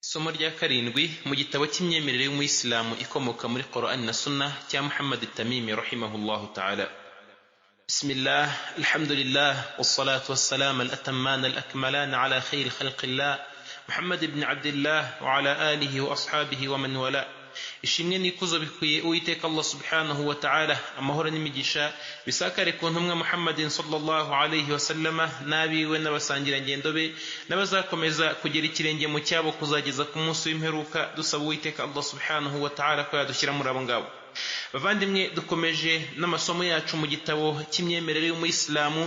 Isomo rya karindwi mu gitabo cy'imyemerere y'umuyisilamu ikomoka muri Qur'an na Sunnah cya Muhammad at-Tamimi rahimahullahu ta'ala. Bismillah, alhamdulillah, wassalatu wassalamu al-atamman al-akmalan ala khayri khalqillah Muhammad ibn Abdillah wa ala alihi wa ashabihi wa man wala. Ishimwe n'ikuzo bikwiye Uwiteka Allah subhanahu wa ta'ala, amahoro n'imigisha bisakare ku ntumwa Muhammadin sallallahu alayhi wa sallama n'abiwe n'abasangira ngendo be n'abazakomeza kugera ikirenge mu cyabo kuzageza ku munsi w'imperuka. Dusaba Uwiteka Allah subhanahu wa ta'ala ko yadushyira muri abo ngabo. Bavandimwe, dukomeje n'amasomo yacu mu gitabo cy'imyemerere y'umuyisilamu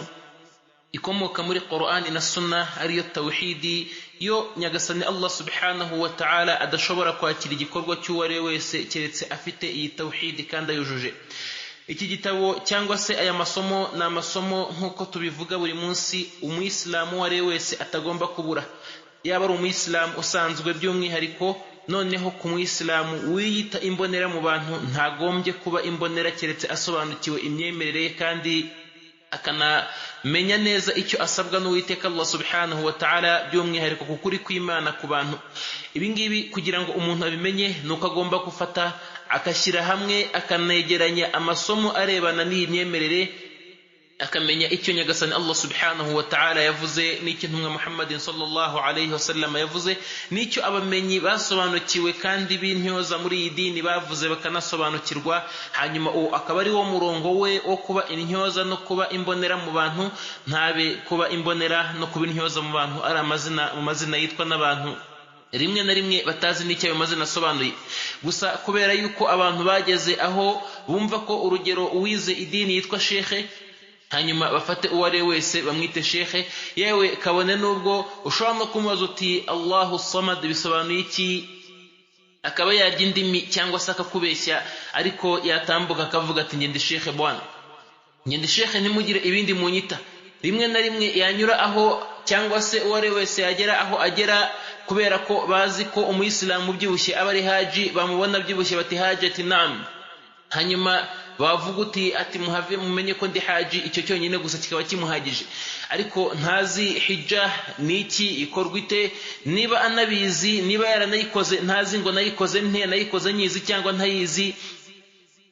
ikomoka muri Qur'an na Sunnah, ariyo tawhidi, yo nyagasani Allah subhanahu wa ta'ala adashobora kwakira igikorwa cy'uwari wese keretse afite iyi tawhidi kandi ayujuje. Iki gitabo cyangwa se aya masomo ni amasomo nk'uko tubivuga buri munsi umuyisilamu uwari wese atagomba kubura, yaba ari umuyisilamu usanzwe by'umwihariko, noneho ku muyisilamu wiyita imbonera mu bantu ntagombye kuba imbonera keretse asobanukiwe imyemerere ye kandi akanamenya neza icyo asabwa n'Uwiteka Allah subhanahu wa ta'ala, by'umwihariko ku kuri kw'Imana ku bantu. Ibi ngibi kugira ngo umuntu abimenye nuko agomba gufata akashyira hamwe akanegeranya amasomo arebana n'iyi myemerere, akamenya icyo nyagasani Allah subhanahu wa ta'ala yavuze, n'icyo ntumwa Muhammadin sallallahu alayhi wa sallam yavuze, n'icyo abamenyi basobanukiwe kandi b'intyoza muri iyi dini bavuze bakanasobanukirwa. Hanyuma uwo akaba ari wo murongo we wo kuba intyoza no kuba imbonera mu bantu, ntabe kuba imbonera no kuba intyoza mu bantu ari amazina mu mazina yitwa n'abantu rimwe na rimwe batazi n'icyo ayo mazina asobanuye. Gusa kubera yuko abantu bageze aho bumva ko urugero uwize idini yitwa shekhe, hanyuma bafate uwo ari wese bamwite shekhe, yewe kabone n'ubwo ushobora no kumubaza uti Allahu samad bisobanuye iki, akaba yarya indimi cyangwa se akakubeshya, ariko yatambuka akavuga ati ngende shekhe bwana, ngende shekhe, ntimugire ibindi munyita. Rimwe na rimwe yanyura aho cyangwa se uwo ari wese yagera aho agera, kubera ko bazi ko umuyisilamu ubyibushye aba ari haji, bamubona byibushye bati haji, ati naam. Hanyuma bavuga uti ati muhave mumenye ko ndi haji, icyo cyonyine gusa kikaba kimuhagije, ariko ntazi hijja niki ikorwa ite, niba anabizi niba yaranayikoze ntazi ngo nayikoze nte, nayikoze nyizi cyangwa ntayizi.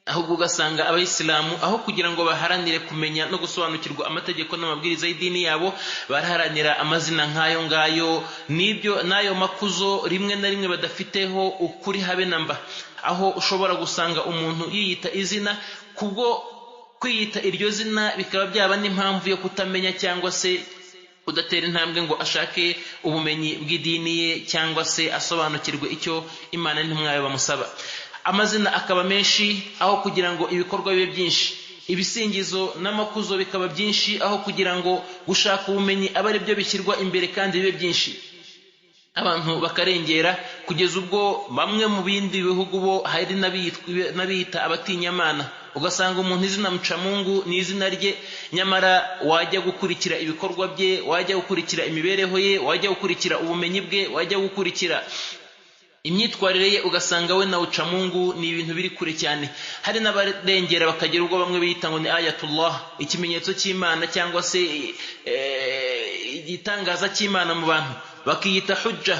Ahubwo ugasanga abayisilamu aho kugira ngo baharanire kumenya no gusobanukirwa amategeko n'amabwiriza y'idini yabo, baraharanira amazina nk'ayo ngayo n'ibyo n'ayo makuzo rimwe na rimwe badafiteho ukuri habe namba, aho ushobora gusanga umuntu yiyita izina, kubwo kwiyita iryo zina bikaba byaba n'impamvu yo kutamenya cyangwa se kudatera intambwe ngo ashake ubumenyi bw'idini ye cyangwa se asobanukirwe icyo Imana n'intumwa bamusaba. Amazina akaba menshi aho kugira ngo ibikorwa bibe byinshi, ibisingizo n'amakuzo bikaba byinshi aho kugira ngo gushaka ubumenyi abe ari byo bishyirwa imbere kandi bibe byinshi. Abantu bakarengera kugeza ubwo bamwe mu bindi bihugu bo hari n'abiyita abatinyamana, ugasanga umuntu izina Mucamungu ni izina rye, nyamara wajya gukurikira ibikorwa bye, wajya gukurikira imibereho ye, wajya gukurikira ubumenyi bwe, wajya gukurikira imyitwarire ye, ugasanga we na Ucamungu ni ibintu biri kure cyane. Hari n'abarengera bakagira ubwo bamwe biyita ngo ni ayatullah, ikimenyetso cy'Imana cyangwa se igitangaza cy'Imana mu bantu, bakiyita hujja.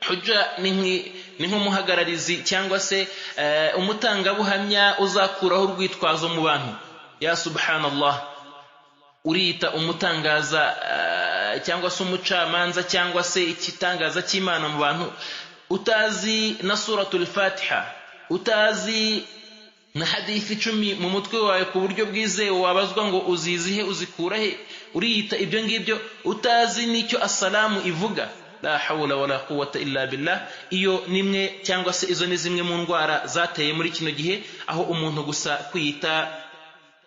Hujja ni nk'umuhagararizi cyangwa se umutangabuhamya uzakuraho urwitwazo mu bantu. Ya subhanallah, uriyita umutangaza cyangwa se umucamanza cyangwa se ikitangaza cy'Imana mu bantu, utazi na suratul Fatiha, utazi na hadithi 10 mu mutwe wawe ku buryo bwizewe wabazwa ngo uzizihe uzikura he, uriyita ibyo ngibyo, utazi n'icyo assalamu ivuga. La hawla wala quwwata illa billah. Iyo nimwe cyangwa se izo ni zimwe mu ndwara zateye muri kino gihe, aho umuntu gusa kwiyita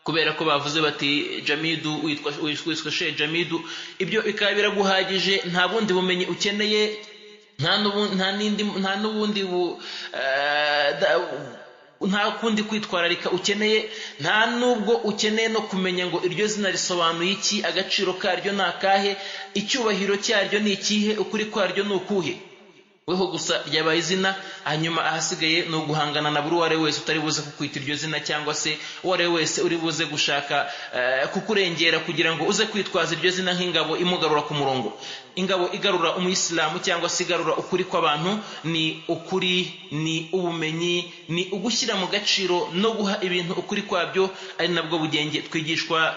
kubera ko bavuze bati Jamidu, witwa Sheikh Jamidu, ibyo bikaba biraguhagije, nta bundi bumenyi ukeneye, nta kundi kwitwararika ukeneye, nta nubwo ukeneye no kumenya ngo iryo zina risobanuye iki, agaciro karyo ni akahe, icyubahiro cyaryo ni ikihe, ukuri kwaryo ni ukuhe. weho gusa ryabaye izina, hanyuma ahasigaye ni uguhangana na buri uwo ari we wese utari buze kukwita iryo zina, cyangwa se uwo ari we wese uri buze gushaka kukurengera kugira ngo uze kwitwaza iryo zina nk'ingabo imugarura ku murongo. Ingabo igarura umuyisilamu cyangwa se igarura ukuri kw'abantu ni ukuri, ni ubumenyi, ni ugushyira mu gaciro no guha ibintu ukuri kwabyo, ari nabwo bugenge twigishwa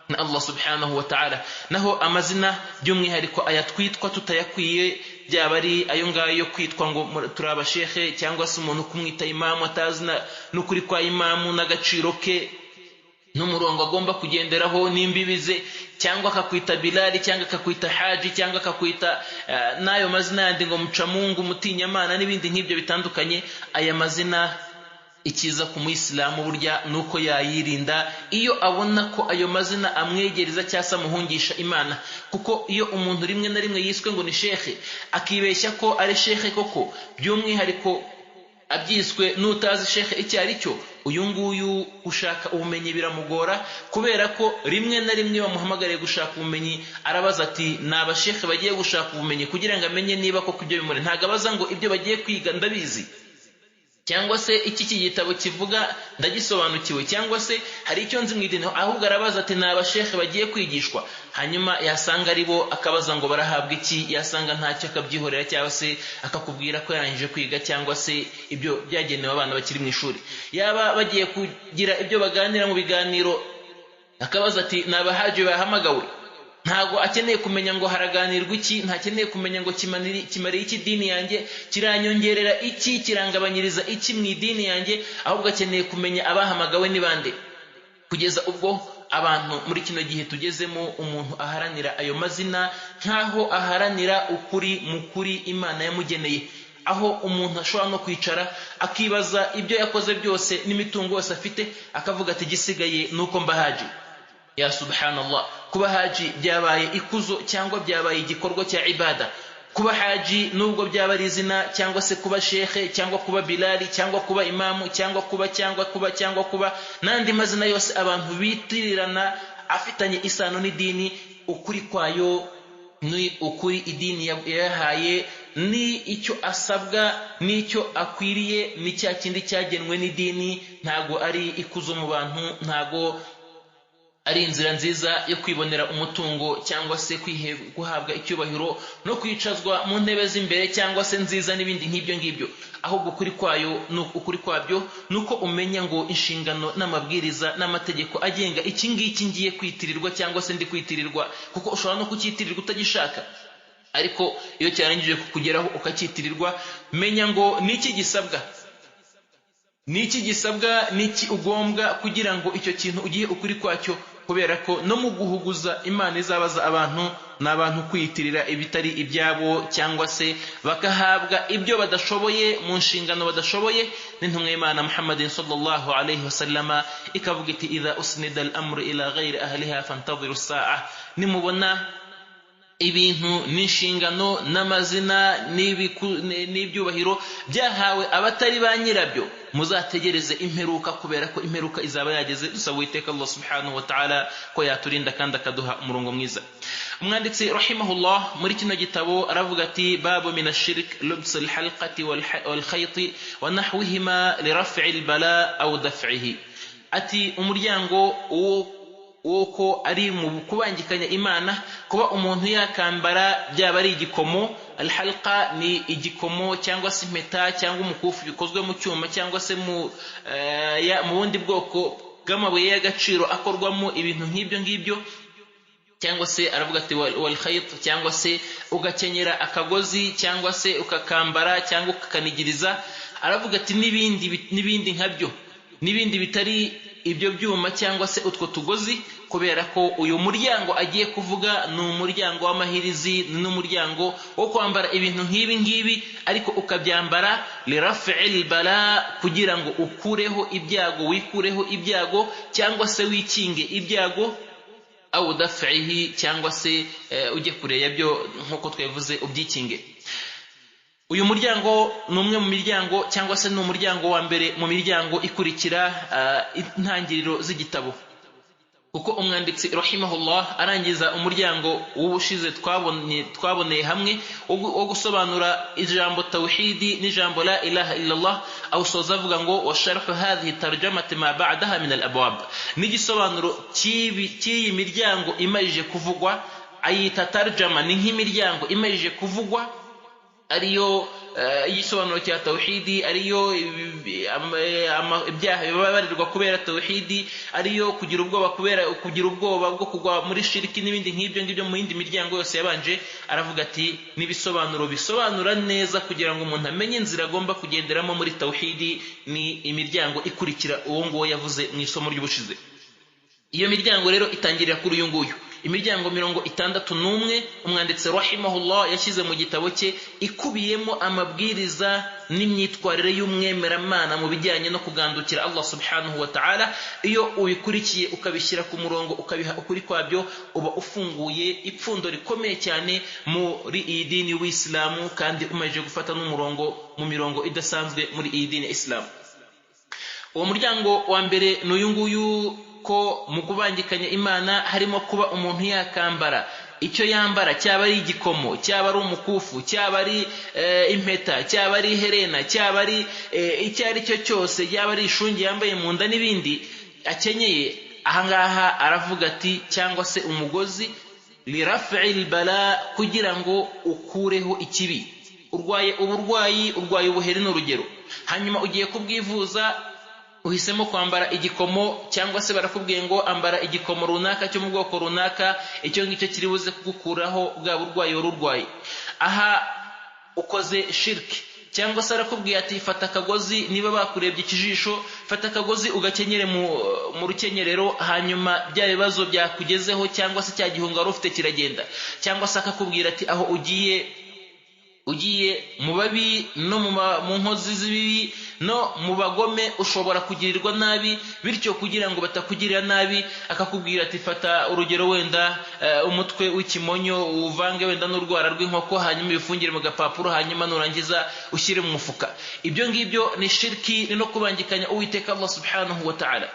na Allah subhanahu wa ta'ala. Naho amazina by'umwihariko ayatwitwa tutayakwiye, byaba ari ayo ngayo yo kwitwa ngo turi abashekhe, cyangwa se umuntu kumwita imamu atazi n'ukuri kwa imamu n'agaciro ke n'umurongo agomba kugenderaho n'imbibize, cyangwa akakwita Bilali, cyangwa akakwita Haji, cyangwa akakwita n'ayo mazina yandi ngo Mucamungu, Mutinyamana n'ibindi nk'ibyo bitandukanye. Aya mazina ikiza ku muyisilamu burya nuko yayirinda iyo abona ko ayo mazina amwegereza cyangwa se amuhungisha Imana. Kuko iyo umuntu rimwe na rimwe yiswe ngo ni shekhe, akibeshya ko ari shekhe koko, by'umwihariko abyiswe n'utazi shekhe icyo ari cyo, uyu nguyu gushaka ubumenyi biramugora, kubera ko rimwe na rimwe bamuhamagariye gushaka ubumenyi arabaza ati ni abashekhe bagiye gushaka ubumenyi kugira ngo amenye niba koko ibyo bimuri. Ntabwo abaza ngo ibyo bagiye kwiga ndabizi, cyangwa se iki gitabo kivuga ndagisobanukiwe, cyangwa se hari icyo nzi mu idini, ahubwo arabaza ati ni abashekhe bagiye kwigishwa. Hanyuma yasanga ari bo akabaza ngo barahabwa iki, yasanga ntacyo akabyihorera, cyangwa se akakubwira ko yarangije kwiga, cyangwa se ibyo byagenewe abana bakiri mu ishuri. Yaba bagiye kugira ibyo baganira mu biganiro, akabaza ati ni abahaji bahamagawe. Ntago akeneye kumenya ngo haraganirwa iki, ntakeneye kumenya ngo kimariye iki dini yanjye, kiranyongerera iki, kirangabanyiriza iki mu idini yanjye, ahubwo akeneye kumenya abahamagawe ni bande. Kugeza ubwo abantu muri kino gihe tugezemo, umuntu aharanira ayo mazina nkaho aharanira ukuri mu kuri Imana yamugeneye, aho umuntu ashobora no kwicara akibaza ibyo yakoze byose n'imitungo yose afite, akavuga ati gisigaye nuko mba haji. Ya subhanallah, kuba haji byabaye ikuzo cyangwa byabaye igikorwa cya ibada. Kuba haji nubwo byaba ari izina, cyangwa se kuba shekhe, cyangwa kuba Bilali, cyangwa kuba imamu, cyangwa kuba n'andi mazina yose abantu bitirirana afitanye isano n'idini, ukuri kwayo ni ukuri idini yahaye, ni icyo asabwa, ni icyo akwiriye, ni cya kindi cyagenwe n'idini. Ntago ari ikuzo mu bantu, ntago ari inzira nziza yo kwibonera umutungo, cyangwa se guhabwa icyubahiro no kwicazwa mu ntebe z'imbere cyangwa se nziza n'ibindi nk'ibyo ngibyo. Ahubwo ukuri kwabyo nuko umenya ngo inshingano n'amabwiriza n'amategeko agenga iki ngiki ngiye kwitirirwa cyangwa se ndi kwitirirwa, kuko ushobora no kucyitirirwa utagishaka, ariko iyo cyarangije kukugeraho ukacyitirirwa, menya ngo niki gisabwa, niki ugombwa kugira ngo icyo kintu ugiye ukuri kwacyo. Kubera ko no mu guhuguza Imana izabaza abantu n'abantu kwiyitirira ibitari ibyabo, cyangwa se bakahabwa ibyo badashoboye mu nshingano badashoboye. N'intumwa y'Imana Muhammadin sallallahu alayhi wasallama ikavuga iti idha usnida al-amru ila ghayri ahliha fantadhiru as-sa'a. Nimubona ibintu n'inshingano n'amazina n'ibyubahiro byahawe abatari ba nyirabyo, muzategereze imperuka, kubera ko imperuka izaba yageze. Dusaba Uwiteka Allah subhanahu wa ta'ala ko yaturinda kandi akaduha umurongo mwiza. Umwanditsi rahimahullah muri kino gitabo aravuga ati babu min ash-shirk lubs al-halqati wal-khayt wa nahwihima li raf'i al-bala aw daf'ihi. Ati umuryango uko ari mu kubangikanya Imana, kuba umuntu yakambara byaba ari igikomo. Al-halqa ni igikomo cyangwa se impeta cyangwa umukufi bikozwe mu cyuma cyangwa se mu bundi bwoko bw'amabuye y'agaciro akorwamo ibintu nk'ibyo ngibyo. Cyangwa se aravuga ati wal khayt, cyangwa se ugakenyera akagozi, cyangwa se ukakambara cyangwa ukakanigiriza. Aravuga ati n'ibindi nkabyo, n'ibindi bitari ibyo byuma cyangwa se utwo tugozi, kubera ko uyu muryango agiye kuvuga ni umuryango w'amahirizi, ni umuryango wo kwambara ibintu nk'ibi ngibi, ariko ukabyambara liraf'il bala, kugira ngo ukureho ibyago, wikureho ibyago cyangwa se wikinge ibyago, au daf'ihi, cyangwa se ujye kure yabyo nk'uko twavuze ubyikinge. Uyu muryango ni umwe mu miryango, cyangwa se ni umuryango wa mbere mu miryango ikurikira intangiriro z'igitabo. kuko umwanditsi rahimahullah arangiza umuryango w'ubushize twaboneye hamwe wo gusobanura ijambo tawhidi n'ijambo la ilaha illallah, awusoza avuga ngo wa sharhu hadhihi tarjamati ma ba'daha min al-abwab, n'igisobanuro cy'iyi miryango imarije kuvugwa ayita tarjama, ni nk'imiryango imarije kuvugwa, ariyo igisobanuro cya tawhidi, ariyo ibyaha bibabarirwa kubera tawhidi, ariyo kugira ubwoba bwo kugwa muri shiriki n'ibindi nk'ibyo mu yindi miryango yose yabanje. Aravuga ati n'ibisobanuro bisobanura neza kugira ngo umuntu amenye inzira agomba kugenderamo muri tawhidi, ni imiryango ikurikira uwo nguwo yavuze mu isomo ry'ubushize. Iyo miryango rero itangirira kuri uyu nguyu, imiryango 61 umwanditsi rahimahullah yashyize mu gitabo cye, ikubiyemo amabwiriza n'imyitwarire y'umwemeramana mu bijyanye no kugandukira Allah subhanahu wa ta'ala. Iyo ubikurikiye ukabishyira ku murongo ukabiha ukuri kwabyo, uba ufunguye ipfundo rikomeye cyane muri iyi dini y'Islamu, kandi umaze gufata n'umurongo mu mirongo idasanzwe muri iyi dini ya Islam. Uwo muryango wa mbere n'uyu nguyu, ko mu kubangikanya Imana harimo kuba umuntu yakambara icyo yambara, cyaba ari igikomo, cyaba ari umukufu, cyaba ari impeta, cyaba ari iherena, cyaba ari icyo ari cyo cyose, yaba ari ishungi yambaye mu nda n'ibindi akenyeye. Ahangaha aravuga ati cyangwa se umugozi liraf'il bala, kugira ngo ukureho ikibi. Urwaye ubuheri n'urugero, hanyuma ugiye kubwivuza, uhisemo kwambara igikomo, cyangwa se barakubwiye ngo ambara igikomo runaka cyo mu bwoko runaka, icyo ngicyo kiri buze kugukuraho bwa burwayi warurwaye. Aha ukoze shirki, cyangwa se arakubwiye ati fata akagozi, niba bakurebye ikijisho, fata akagozi ugakenyere mu rukenyerero, hanyuma bya bibazo byakugezeho cyangwa se cya gihunga wari ufite kiragenda. Cyangwa se akakubwira ati aho ugiye mu babi no mu nkozi z'ibibi no mu bagome ushobora kugirirwa nabi, bityo kugira ngo batakugirira nabi akakubwira ati fata urugero wenda umutwe w'ikimonyo uvange wenda n'urwara rw'inkoko, hanyuma ubifungire mu gapapuro, hanyuma nurangiza ushyire mu mufuka. Ibyo ngibyo ni shirki, ni no kubangikanya Uwiteka Allah subhanahu wa ta'ala.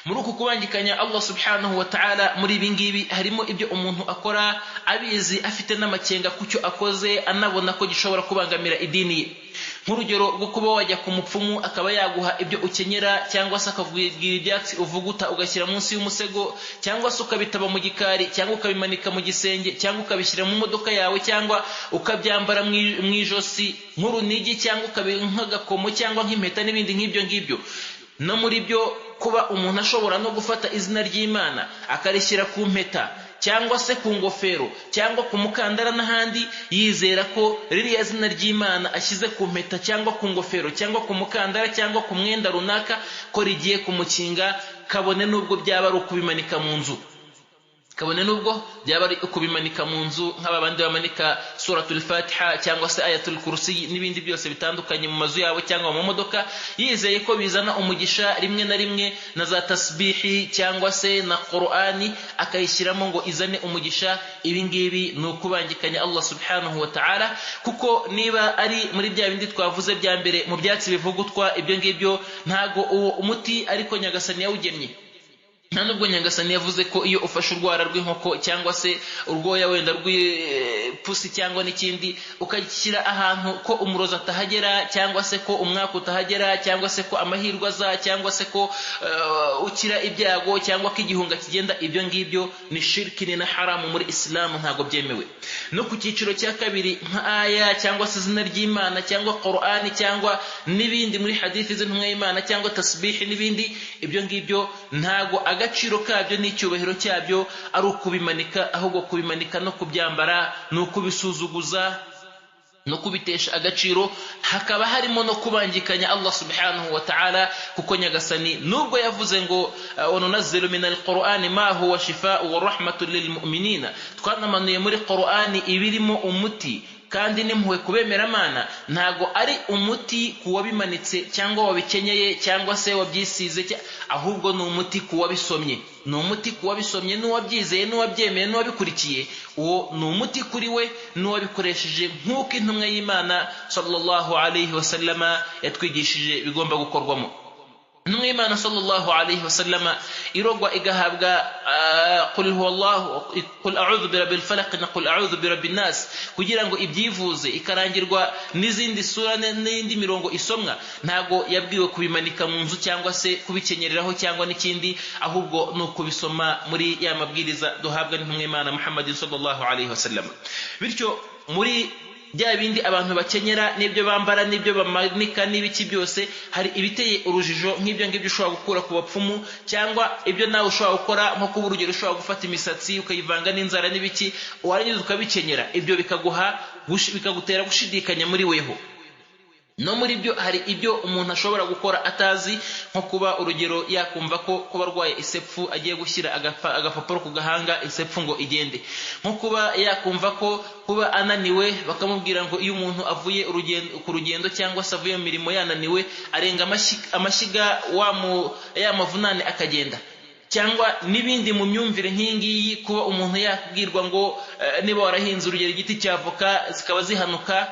Muri uku kubangikanya Allah subhanahu wa ta'ala, muri ibi ngibi harimo ibyo umuntu akora abizi, afite n'amakenga kucyo akoze, anabona ko gishobora kubangamira idini ye. Nk'urugero rwo kuba wajya ku mupfumu akaba yaguha ibyo ukenyera, cyangwa se akakubwira ibyatsi uvuguta ugashyira munsi y'umusego, cyangwa se ukabitaba mu gikari, cyangwa ukabimanika mu gisenge, cyangwa ukabishyira mu modoka yawe, cyangwa ukabyambara mu ijosi nk'urunigi, cyangwa ukabiha nk'agakomo cyangwa nk'impeta n'ibindi nk'ibyo ngibyo. No muri byo kuba umuntu ashobora no gufata izina ry'Imana akarishyira ku mpeta, cyangwa se ku ngofero, cyangwa ku mukandara n'ahandi, yizera ko ririya zina ry'Imana ashyize ku mpeta cyangwa ku ngofero cyangwa ku mukandara cyangwa ku mwenda runaka ko rigiye kumukinga, kabone n'ubwo byaba ari ukubimanika mu nzu. kabone nubwo byaba ari ukubimanika mu nzu nk'abandi bamanika suratul Fatiha cyangwa se ayatul kursi n'ibindi byose bitandukanye mu mazu yabo cyangwa mu modoka, yizeye ko bizana umugisha rimwe na rimwe, na za tasbihi cyangwa se na Qur'ani akayishyiramo ngo izane umugisha. Ibi ngibi ni ukubangikanya Allah subhanahu wa ta'ala, kuko niba ari muri bya bindi twavuze bya mbere mu byatsi bivugutwa, ibyo ngibyo ntago uwo umuti ariko Nyagasani yawugennye. Nta nubwo Nyagasani yavuze ko iyo ufashe urwara rw'inkoko cyangwa se urwoya wenda rw'ipusi cyangwa n'ikindi ukashyira ahantu ko umurozi atahagera, cyangwa se ko umwaka utahagera, cyangwa se ko amahirwe aza, cyangwa se ko ukira ibyago, cyangwa ko igihunga kigenda, ibyo ngibyo ni shirki, ni na haramu muri Islamu, ntago byemewe. No ku cyiciro cya kabiri nka aya cyangwa se izina ry'Imana cyangwa Qur'ani cyangwa n'ibindi muri hadithi z'intumwa y'Imana cyangwa tasbihi n'ibindi, ibyo ngibyo ntago agaciro kabyo n'icyubahiro cyabyo ari ukubimanika, ahubwo kubimanika no kubyambara ni ukubisuzuguza no kubitesha agaciro. Hakaba harimo no kubangikanya Allah subhanahu wa ta'ala, kuko Nyagasani nubwo yavuze ngo wanunazzilu minal Qur'ani ma huwa shifaa'un wa rahmatun lil mu'minina, twanamanuye muri Qur'ani ibirimo umuti kandi nimpuwe kubemera Imana, ntago ari umuti kuwabimanitse cyangwa wabikenyeye cyangwa se wabyisize, ahubwo ni umuti kuwabisomye, ni umuti kuwabisomye n'uwabyizeye n'uwabyemeye n'uwabikurikiye. Uwo ni umuti kuri we n'uwabikoresheje nk'uko intumwa y'Imana sallallahu alayhi wa sallama yatwigishije bigomba gukorwamo. n'umwimana sallallahu alayhi wasallama irogwa igahabwa qul huwallahu, qul a'udhu birabbil falaq na qul a'udhu birabbin nas, kugira ngo ibyivuze, ikarangirwa n'izindi sura n'indi mirongo isomwa. Ntago yabwiwe kubimanika mu nzu cyangwa se kubikenyereraho cyangwa n'ikindi, ahubwo no kubisoma muri ya mabwiriza duhabwa n'umwimana Muhammadin sallallahu alayhi wasallama. Bityo muri bya bindi abantu bakenyera n'ibyo bambara n'ibyo bamanika n'ibiki byose, hari ibiteye urujijo nk'ibyo ngibyo ushobora gukura ku bapfumu, cyangwa ibyo nawe ushobora gukora nko kuba urugero ushobora gufata imisatsi ukayivanga n'inzara n'ibiki, warangiza ukabikenyera. Ibyo bikagutera gushidikanya muri weho. No muri byo hari ibyo umuntu ashobora gukora atazi, nko kuba urugero yakumva ko kuba arwaye isepfu agiye gushyira agapapuro ku gahanga isepfu ngo igende, nko kuba yakumva ko kuba ananiwe bakamubwira ngo iyo umuntu avuye ku rugendo cyangwa se avuye mu mirimo yananiwe arenga amashyiga ya mavunane akagenda, cyangwa n'ibindi mu myumvire nk'ingiyi. Kuba umuntu yakubwirwa ngo niba warahinze urugero igiti cy'avoka zikaba zihanuka,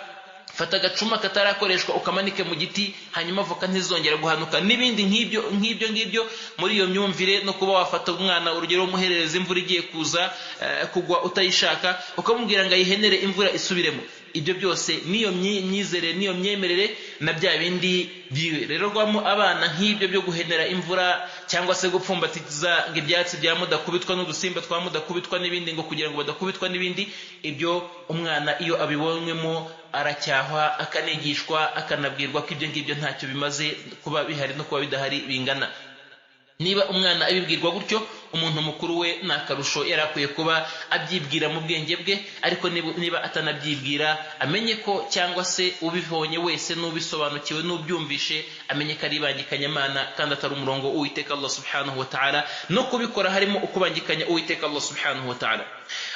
fata agacuma katarakoreshwa ukamanike mu giti, hanyuma avoka ntizongera guhanuka, n'ibindi nk'ibyo muri iyo myumvire. No kuba wafata umwana urugero umuherereza imvura igiye kuza kugwa utayishaka, ukamubwira ngo ayihenere imvura isubiremo. Ibyo byose niyo myizere niyo myemerere na bya bindi birerwamo abana nk'ibyo byo guhenera imvura, cyangwa se gupfumbatiza ngo ibyatsi bya mudakubitwa n'udusimba twa mudakubitwa n'ibindi, ngo kugira ngo badakubitwa n'ibindi. Ibyo umwana iyo abibonywemo aracyahwa, akanigishwa, akanabwirwa ko ibyo ngibyo ntacyo bimaze kuba bihari no kuba bidahari bingana. Niba umwana abibwirwa gutyo, umuntu mukuru we nakarusho yarakwiye kuba abyibwira mu bwenge bwe. Ariko niba atanabyibwira, amenye ko, cyangwa se ubibonye wese n'ubisobanukiwe n'ubyumvishe, amenye ko ari ibangikanyamana kandi atari umurongo Uwiteka Allah subhanahu wa ta'ala. No kubikora harimo ukubangikanya Uwiteka Allah subhanahu wa ta'ala.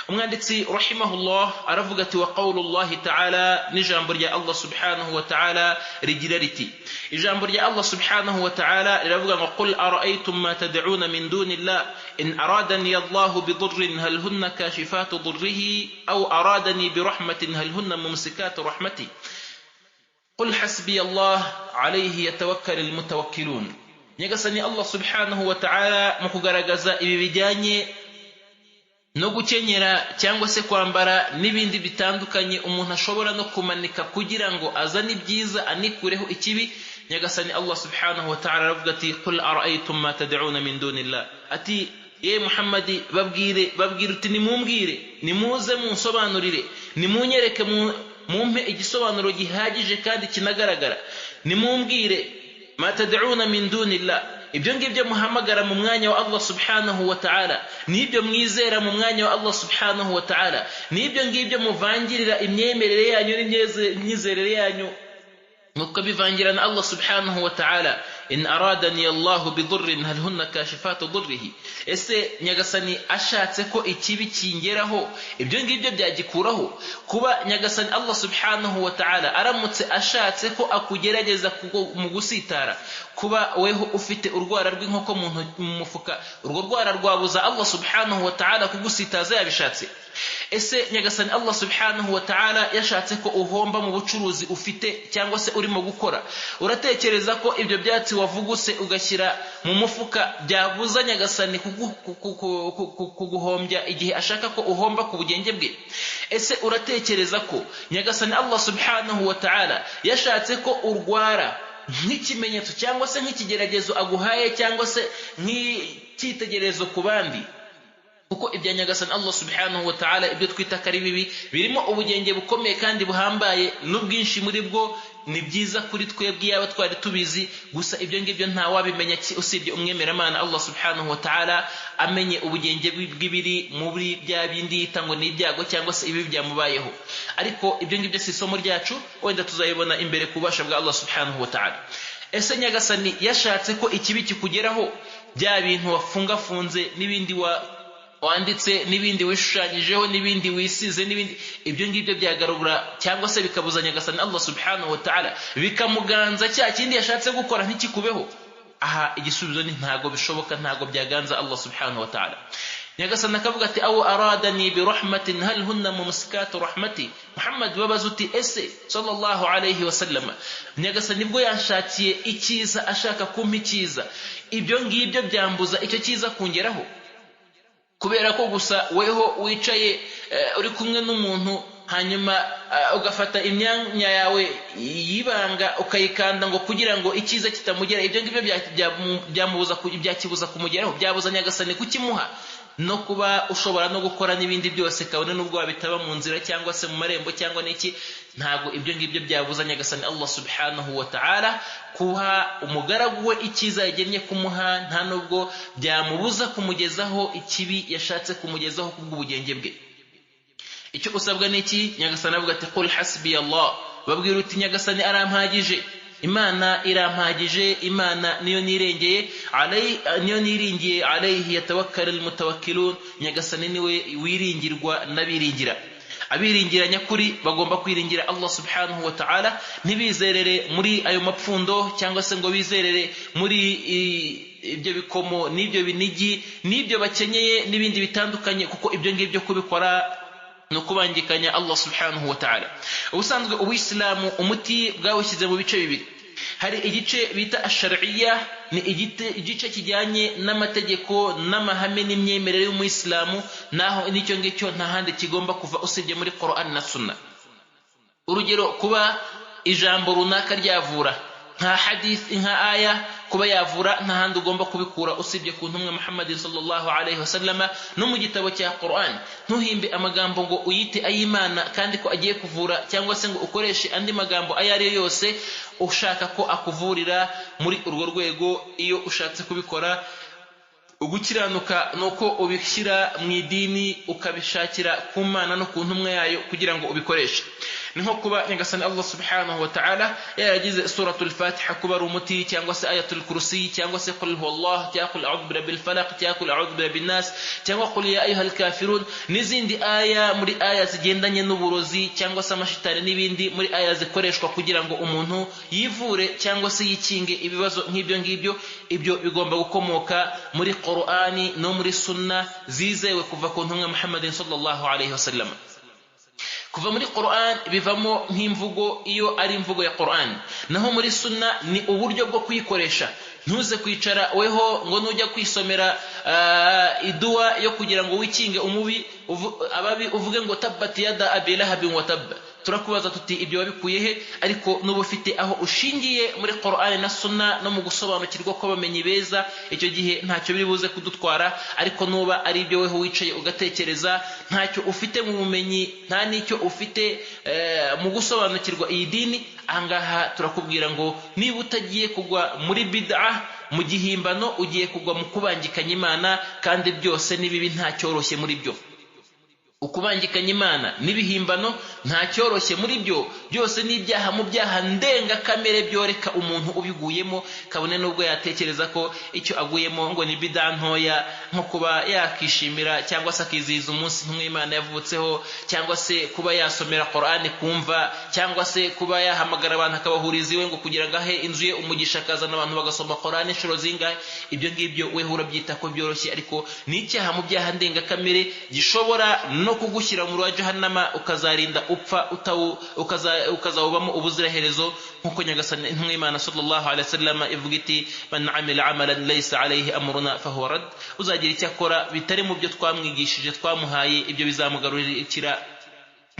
Umwanditsi rahimahullah aravuga ati, wa qawlullahi ta'ala, n'ijambo rya Allah subhanahu wa ta'ala rigira riti, ijambo rya Allah subhanahu wa ta'ala riravuga ngo, qul ara'aytum ma tad'una min dunillah in aradani Allahu bidurrin hal hunna kashifatu durrihi aw aradani birahmatin hal hunna mumsikatu rahmati qul hasbi Allah alayhi yatawakkalul mutawakkilun. Nyagasani Allah subhanahu wa ta'ala mu kugaragaza ibi bijyanye no gukenyera cyangwa se kwambara n'ibindi bitandukanye umuntu ashobora no kumanika kugira ngo azane ibyiza anikureho ikibi, Nyagasani Allah subhanahu wa ta'ala aravuga ati, qul ara'aytum ma tad'una min dunillah, ati ye Muhammadi babwire uti nimumbwire, nimuze munsobanurire, nimunyereke, mumpe igisobanuro gihagije kandi kinagaragara. Nimumbwire ma tad'una min dunillah, ibyo ngibyo muhamagara mu mwanya wa Allah subhanahu wa ta'ala, n'ibyo mwizera mu mwanya wa Allah subhanahu wa ta'ala, n'ibyo ngibyo muvangirira imyemerere yanyu n'imyizerere yanyu mukabivangira na Allah subhanahu wa ta'ala. in aradani Allahu bidurrin hal hunna kashifatu durrihi, ese Nyagasani ashatse ko ikibi kingeraho, ibyo ngibyo byagikuraho? Kuba Nyagasani Allah subhanahu wa ta'ala aramutse ashatse ko akugerageza mu gusitara, kuba weho ufite urwara rw'inkoko mu mufuka, urwo rwara rwabuza Allah subhanahu wa ta'ala kugusitaza yabishatse? Ese Nyagasani Allah subhanahu wa ta'ala yashatse ko uhomba mu bucuruzi ufite cyangwa se urimo gukora, uratekereza ko ibyo byatsi wavuguse ugashyira mu mufuka byabuza Nyagasani kuguhombya igihe ashaka ko uhomba ku bugenge bwe? Ese uratekereza ko Nyagasani Allah subhanahu wa ta'ala yashatse ko urwara nk'ikimenyetso cyangwa se nk'ikigeragezo aguhaye, cyangwa se nk'icyitegererezo ku bandi? Kuko ibya Nyagasani Allah subhanahu wa ta'ala, ibyo twita ko ari bibi, birimo ubugenge bukomeye kandi buhambaye, n'ubwinshi muri bwo ni byiza kuri twebwe yaba twari tubizi. Gusa ibyo ngibyo nta wabimenya usibye umwemeramana Allah subhanahu wa ta'ala, amenye ubugenge bw'ibiri muri bya bindi yita ngo ni ibyago cyangwa se ibi byamubayeho. Ariko ibyo ngibyo si isomo ryacu, wenda tuzayibona imbere ku bubasha bwa Allah subhanahu wa ta'ala. Ese Nyagasani yashatse ko ikibi kikugeraho, bya bintu wafungafunze n'ibindi wanditse n'ibindi wishushanyijeho n'ibindi wisize n'ibindi, ibyo ngibyo byagarura cyangwa se bikabuza Nyagasani Allah subhanahu wa ta'ala, bikamuganza cya kindi yashatse gukora ntikikubeho? Aha igisubizo ni ntago bishoboka, ntago byaganza Allah subhanahu wa ta'ala. nyagasani akavuga ati aw aradani bi rahmatin hal hunna mumsikatu rahmati. Muhammad babaza uti ese sallallahu alayhi wasallam, nyagasani bwo yanshakiye icyiza, ashaka kumpa icyiza, ibyo ngibyo byambuza icyo cyiza kungeraho? Kubera ko gusa weho wicaye uri kumwe n'umuntu hanyuma ugafata imyanya yawe yibanga ukayikanda ngo kugira ngo icyiza kitamugera, ibyo ngibyo byakibuza kumugeraho, byabuza nyagasani kukimuha. No kuba ushobora no gukora n'ibindi byose kabone n'ubwo wabitaba mu nzira cyangwa se mu marembo cyangwa n'iki, ntabwo ibyo ngibyo byabuza nyagasani Allah subhanahu wa ta'ala kuha umugaragu we icyiza yagennye kumuha, nta nubwo byamubuza kumugezaho ikibi yashatse kumugezaho kubw'ubugenge bwe. Icyo usabwa n'iki? Nyagasani avuga ati qul hasbi Allah, babwira uti nyagasani arampagije, Imana irampagije, Imana niyo niringiye, alayhi yatawakkalul mutawakkilun, nyagasani niwe wiringirwa n'abiringira. Abiringira nyakuri bagomba kwiringira Allah subhanahu wa ta'ala, ntibizerere muri ayo mapfundo cyangwa se ngo bizerere muri ibyo bikomo n'ibyo binigi n'ibyo bakenyeye n'ibindi bitandukanye, kuko ibyo ngibyo kubikora no kubangikanya Allah subhanahu wa ta'ala. Ubusanzwe Ubuislamu umuti bwawushyize mu bice bibiri. Hari igice bita ash-shar'iyya, ni igice kijyanye n'amategeko n'amahame n'imyemerere y'Umuislamu, naho nicyo ngicyo nta handi kigomba kuva usibye muri Qur'an na Sunna. Urugero, kuba ijambo runaka ryavura, nka hadith, nka aya, kuba yavura nta handi ugomba kubikura usibye ku ntumwa Muhammadin sallallahu alayhi wasallam no mu gitabo cya Qur'an. Ntuhimbe amagambo ngo uyite ay'Imana kandi ko agiye kuvura, cyangwa se ngo ukoreshe andi magambo ayo ari yo yose ushaka ko akuvurira muri urwo rwego. Iyo ushatse kubikora, ugukiranuka nuko ubishyira mu idini ukabishakira ku Mana no ku ntumwa yayo kugira ngo ubikoreshe. Ni nko kuba nyagasani Allah subhanahu wa ta'ala yaragize suratul Fatiha kuba ari umuti, cyangwa se ayatul kursi, cyangwa se qul huwallahu, cyangwa qul a'udhu birabbil falaq, cyangwa qul a'udhu birabbin nas, cyangwa qul ya ayyuhal kafirun, n'izindi aya muri aya zigendanye n'uburozi cyangwa se amashitani n'ibindi, muri aya zikoreshwa kugira ngo umuntu yivure cyangwa se yikinge ibibazo nk'ibyo ngibyo. Ibyo bigomba gukomoka muri Qur'ani no muri Sunna zizewe kuva ku ntumwa Muhammadin sallallahu alayhi wasallam. Kuva muri Qur'an bivamo nk'imvugo iyo ari imvugo ya Qur'an, naho muri Sunna ni uburyo bwo kuyikoresha. Ntuze kwicara weho ngo nujya kwisomera idua yo kugira ngo wikinge umubi ababi uvuge ngo tabbat yada abi lahabin wa tabba. Turakubaza tuti ibyo wabikuye he? Ariko nuba ufite aho ushingiye muri Qur'an na Sunna no mu gusobanukirwa ko bamenyi beza, icyo gihe ntacyo biri buze kudutwara. Ariko nuba ari ibyo weho wicaye ugatekereza, ntacyo ufite mu bumenyi, nta n'icyo ufite mu gusobanukirwa iyi dini, ahangaha turakubwira ngo niba utagiye kugwa muri bid'a, mu gihimbano, ugiye kugwa mu kubangikanya Imana, kandi byose ni bibi, nta cyoroshye muri byo. Ukubangikanya Imana n'ibihimbano nta cyoroshye muri byo, byose ni ibyaha mu byaha ndenga kamere byoreka umuntu ubiguyemo, kabone nubwo yatekereza ko icyo aguyemo ngo ni bid'a ntoya, nko kuba yakishimira cyangwa se akizihiza umunsi ntumwe Imana yavutseho, cyangwa se kuba yasomera Qur'ani kumva, cyangwa se kuba yahamagara abantu akabahuriza iwe ngo kugira ngo ahe inzu ye umugisha, akazana abantu bagasoma Qur'ani inshuro zingahe. Ibyo ngibyo we urabyita ko byoroshye, ariko ni icyaha mu byaha ndenga kamere gishobora no kugushyira mu rwa jahannama, ukazarinda upfa ukazawubamo ubuziraherezo, nkuko nyagasani intumwa Imana sallallahu alaihi wasallam ivuga iti man amila amalan laysa alayhi amruna fahuwa rad. Uzagira icyo akora bitari mu byo twamwigishije twamuhaye, ibyo bizamugarurira.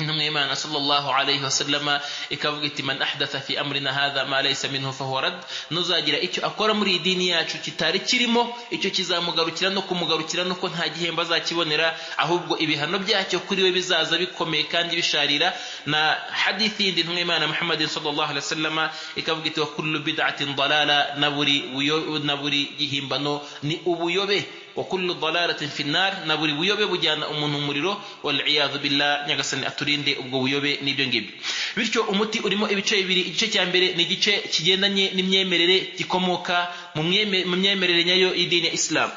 intumwa Imana sallallahu alayhi wasallam ikavuga iti man ahdatha fi amrina hadha ma laysa minhu fahuwa rad. Nuzagira icyo akora muri idini yacu kitari kirimo, icyo kizamugarukira no kumugarukira, nuko nta gihembo azakibonera, ahubwo ibihano byacyo kuri we bizaza bikomeye kandi bisharira. Na hadithi yindi intumwa Imana Muhammadin sallallahu alayhi wasallam ikavuga iti wa kullu bid'atin dalala, na buri gihimbano ni ubuyobe, wa kullu dalalatin fi an-nar, na buri buyobe bujyana umuntu umuriro, wal iyad billah. Nyagasani aturinde ubwo buyobe n'ibyo ngibyo. Bityo umuti urimo ibice bibiri. Igice cya mbere ni igice kigendanye n'imyemerere, gikomoka mu myemerere nyayo y'idini ya Islam.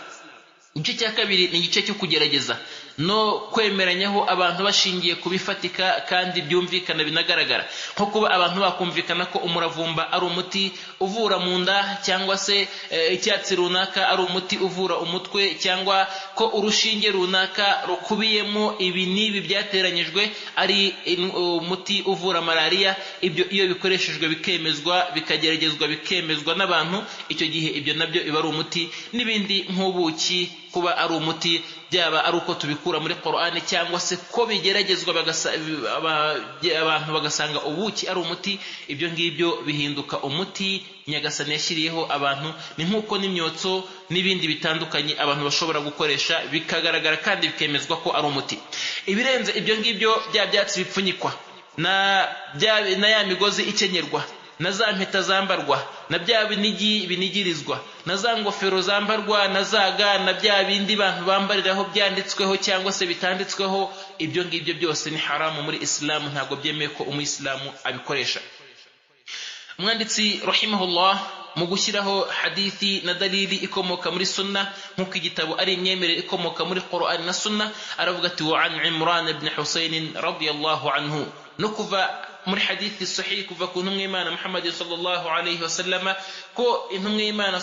Igice cya kabiri ni igice cyo kugerageza. no kwemeranyaho abantu bashingiye kubifatika kandi byumvikana binagaragara, nko kuba abantu bakumvikana ko umuravumba ari umuti uvura mu nda, cyangwa se icyatsi runaka ari umuti uvura umutwe, cyangwa ko urushinge runaka rukubiyemo ibi n'ibi byateranyijwe ari umuti uvura malariya. Ibyo iyo bikoreshejwe bikemezwa, bikageragezwa bikemezwa n'abantu, icyo gihe ibyo nabyo biba ari umuti. N'ibindi nk'ubuki kuba ari umuti, byaba ari uko tubikura muri Qur'ani cyangwa se ko bigeragezwa abantu bagasanga ubuki ari umuti, ibyo ngibyo bihinduka umuti Nyagasani yashyiriyeho abantu. Ni nk'uko n'imyotso n'ibindi bitandukanye abantu bashobora gukoresha bikagaragara kandi bikemezwa ko ari umuti. Ibirenze ibyo ngibyo, bya byatsi bipfunyikwa na ya migozi ikenyerwa, na za mpeta zambarwa, na bya binigi binigirizwa, na za ngofero zambarwa, na za ga, na bya bindi bantu bambariraho byanditsweho cyangwa se bitanditsweho, ibyo ngibyo byose ni haramu muri Islamu, ntabwo byemeye ko umuyisilamu abikoresha. Umwanditsi rahimahullah mu gushyiraho hadithi na dalili ikomoka muri sunna, nk'uko igitabo ari imyemerere ikomoka muri Qur'an na sunna, aravuga ati wa an Imran ibn Husayn radiyallahu anhu, no kuva muri hadithi sahih kuva ku ntumwa y'Imana Muhammad sallallahu alayhi wa sallama ko intumwa y'Imana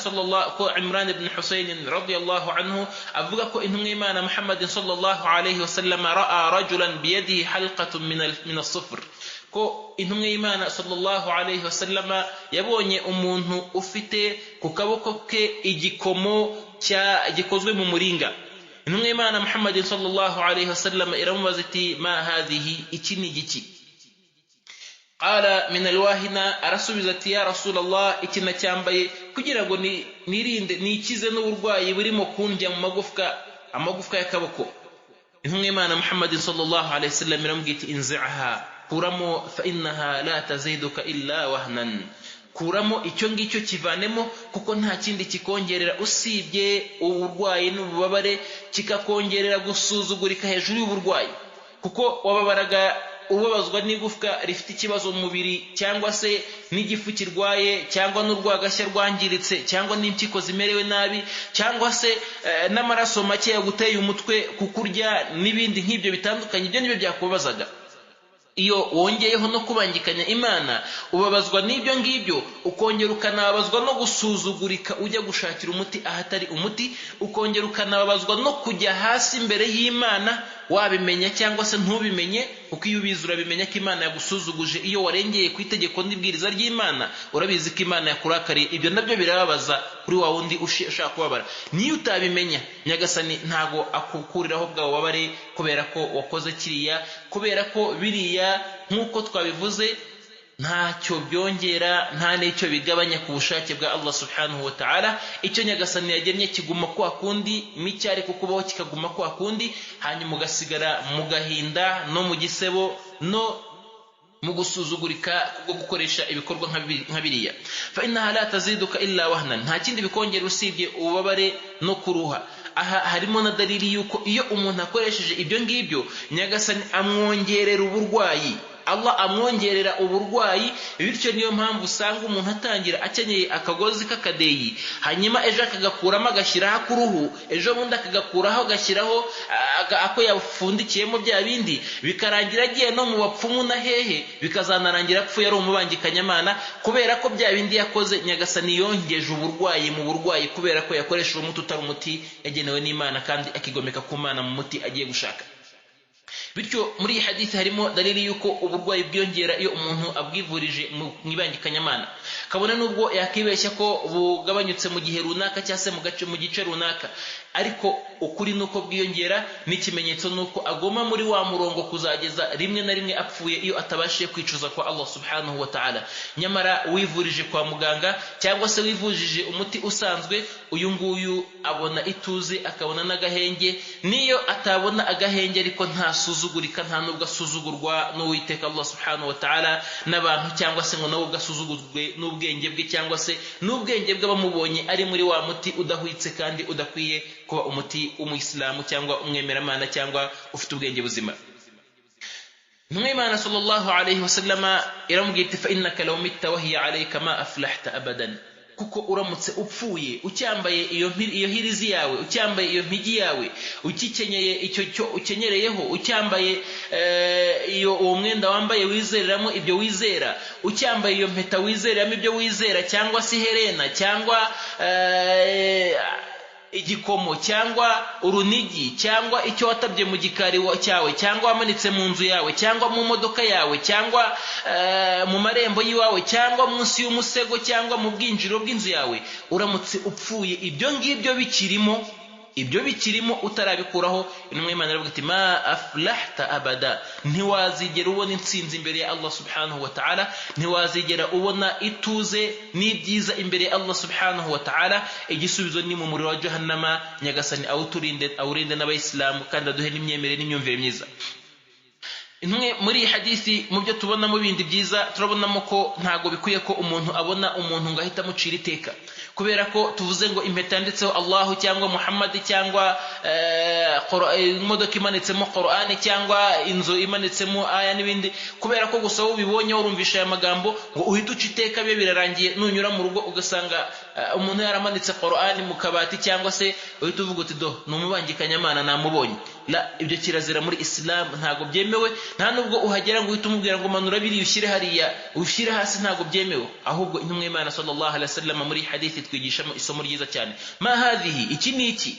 ko Imran ibn Husayn radiyallahu anhu avuga ko intumwa y'Imana Muhammad sallallahu alayhi wa sallama ra'a rajulan biyadihi halqatun min as-sufr, ko intumwa y'Imana sallallahu alayhi wa sallama yabonye umuntu ufite ku kaboko ke igikomo gikozwe mu muringa. Intumwa y'Imana Muhammad sallallahu alayhi wa sallama iramubaza iti ma hadhihi, iki ni igiki? Qala min alwahina, arasubiza ati ya Rasulullah, iki nacyambaye kugira ngo nirinde nikize n'uburwayi burimo kundya mu amagufwa y'akaboko. Intumwa y'Imana Muhammad sallallahu alayhi wa sallam iramubwira iti inzi'aha, kuramo, fa innaha la taziduka illa wahnan, kuramo icyo ngicyo kivanemo, kuko nta kindi kikongerera usibye uburwayi n'ububabare, kikakongerera gusuzugurika hejuru y'uburwayi. Kuko wababaraga ubabazwa n'igufwa rifite ikibazo mu mubiri, cyangwa se n'igifu kirwaye, cyangwa n'urwagashya rwangiritse, cyangwa n'impyiko zimerewe nabi, cyangwa se n'amaraso make yaguteye umutwe kukurya, n'ibindi nk'ibyo bitandukanye, ibyo nibyo byakubabazaga. Iyo wongeyeho no kubangikanya Imana, ubabazwa n'ibyo ngibyo, ukongera ukanababazwa no gusuzugurika ujya gushakira umuti ahatari umuti, ukongera ukanababazwa no kujya hasi imbere y'Imana, wabimenya cyangwa se ntubimenye, kuko iyo ubizi urabimenya ko Imana yagusuzuguje. Iyo warengeye ku itegeko n'ibwiriza ry'Imana, urabizi ko Imana yakurakariye. Ibyo nabyo birababaza kuri wa wundi ushaka kubabara. Niyo utabimenya, Nyagasani ntago akukuriraho bwa bubabare kubera ko wakoze kiriya, kubera ko biriya nk'uko twabivuze ntacyo byongera, nta n'icyo bigabanya ku bushake bwa Allah subhanahu wa ta'ala. Icyo Nyagasani yagennye kiguma kwa kundi, micyari kukubaho kikaguma kwa kundi, hanyuma ugasigara mu gahinda no mu gisebo no mu gusuzugurika kubwo gukoresha ibikorwa nka biriya. Fa innaha la taziduka illa wahnan, nta kindi bikongera usibye ububabare no kuruha. Aha harimo na dalili yuko iyo umuntu akoresheje ibyo ngibyo, Nyagasani amwongerera uburwayi, Allah amwongerera uburwayi. Bityo niyo mpamvu usanga umuntu atangira akenyeye akagozi k'akadeyi, hanyuma ejo akagakuramo agashyiraho akuruhu, ejo bundi akagakuraho agashyiraho ako yafundikiyemo bya bindi, bikarangira agiye no mu bapfumu na hehe, bikazanarangira apfuye ari umubangikanyamana, kubera ko bya bindi yakoze Nyagasani yongeje uburwayi mu burwayi, kubera ko yakoresheje umuti utari umuti yagenewe n'Imana, kandi akigomeka ku Mana mu muti agiye gushaka. Bityo muri iyi hadithi harimo dalili yuko uburwayi bwiyongera iyo umuntu abwivurije mu ibangikanyamana, kabone nubwo yakibeshya ko bugabanyutse mu gihe runaka cyangwa se mu gice runaka, ariko ukuri nuko bwiyongera, n'ikimenyetso nuko agoma muri wa murongo kuzageza rimwe na rimwe apfuye iyo atabashije kwicuza kwa Allah subhanahu wa ta'ala. Nyamara wivurije kwa muganga cyangwa se wivujije umuti usanzwe, uyu nguyu abona ituze, akabona n'agahenge. Niyo atabona agahenge ariko ntasuzugurika, nta nubwo asuzugurwa n'Uwiteka Allah subhanahu wa ta'ala n'abantu, cyangwa se ngo nawe ugasuzugurwe n'ubwenge bwe, cyangwa se n'ubwenge bw'abamubonye ari muri wa muti udahwitse kandi udakwiye kuba umuti w'umuyisilamu cyangwa umwemeramana cyangwa ufite ubwenge buzima. Intumwa y'Imana sallallahu alayhi wa sallama iramubwira iti fa innaka law mitta wa hiya alayka ma aflahta abadan, kuko uramutse upfuye ucyambaye iyo hirizi yawe, ucyambaye iyo mpigi yawe, ukikenyeye icyo cyo ukenyereyeho, ucyambaye uwo mwenda wambaye wizereramo ibyo wizera, ucyambaye iyo mpeta wizereramo ibyo wizera, cyangwa se iherena, cyangwa igikomo, cyangwa urunigi, cyangwa icyo watabye mu gikari cyawe, cyangwa wamanitse mu nzu yawe, cyangwa mu modoka yawe, cyangwa mu marembo y'iwawe, cyangwa munsi y'umusego, cyangwa mu bwinjiro bw'inzu yawe, uramutse upfuye ibyo ngibyo bikirimo utarabikuraho, intumwa y'Imana iravuga iti ma aflahta abada, ntiwazigera ubona intsinzi imbere ya Allah subhanahu wa ta'ala, ntiwazigera ubona ituze n'ibyiza imbere ya Allah subhanahu wa ta'ala. Igisubizo ni mu muriro wa jahannama. Nyagasani awurinde n'abayisilamu kandi aduhe n'imyemerere n'imyumvire myiza. Intumwe muri hadithi mu byo tubonamo bindi byiza, turabonamo ko ntago bikwiye ko umuntu abona umuntu ngo ahita amucira iteka, kubera ko tuvuze ngo impeta yanditseho Allahu cyangwa Muhammad, cyangwa imodoka imanitsemo Qur'ani, cyangwa inzu imanitsemo aya n'ibindi, kubera ko gusa ubibonye urumvisha aya magambo ngo uhita uca iteka bibe birarangiye. Nunyura mu rugo ugasanga umuntu yaramanitse Qur'ani mu kabati, cyangwa se uhita uvuga uti do numubangikanyamana namubonye. La, ibyo kirazira muri Islam, ntago byemewe. Nta nubwo uhagera ngo uhite umubwira ngo manura biri ushyire hariya, ushyire hasi, ntago byemewe. Ahubwo intumwa y'Imana sallallahu alaihi wasallam muri hadithi twigishamo isomo ryiza cyane. Ma hadhihi, iki ni iki,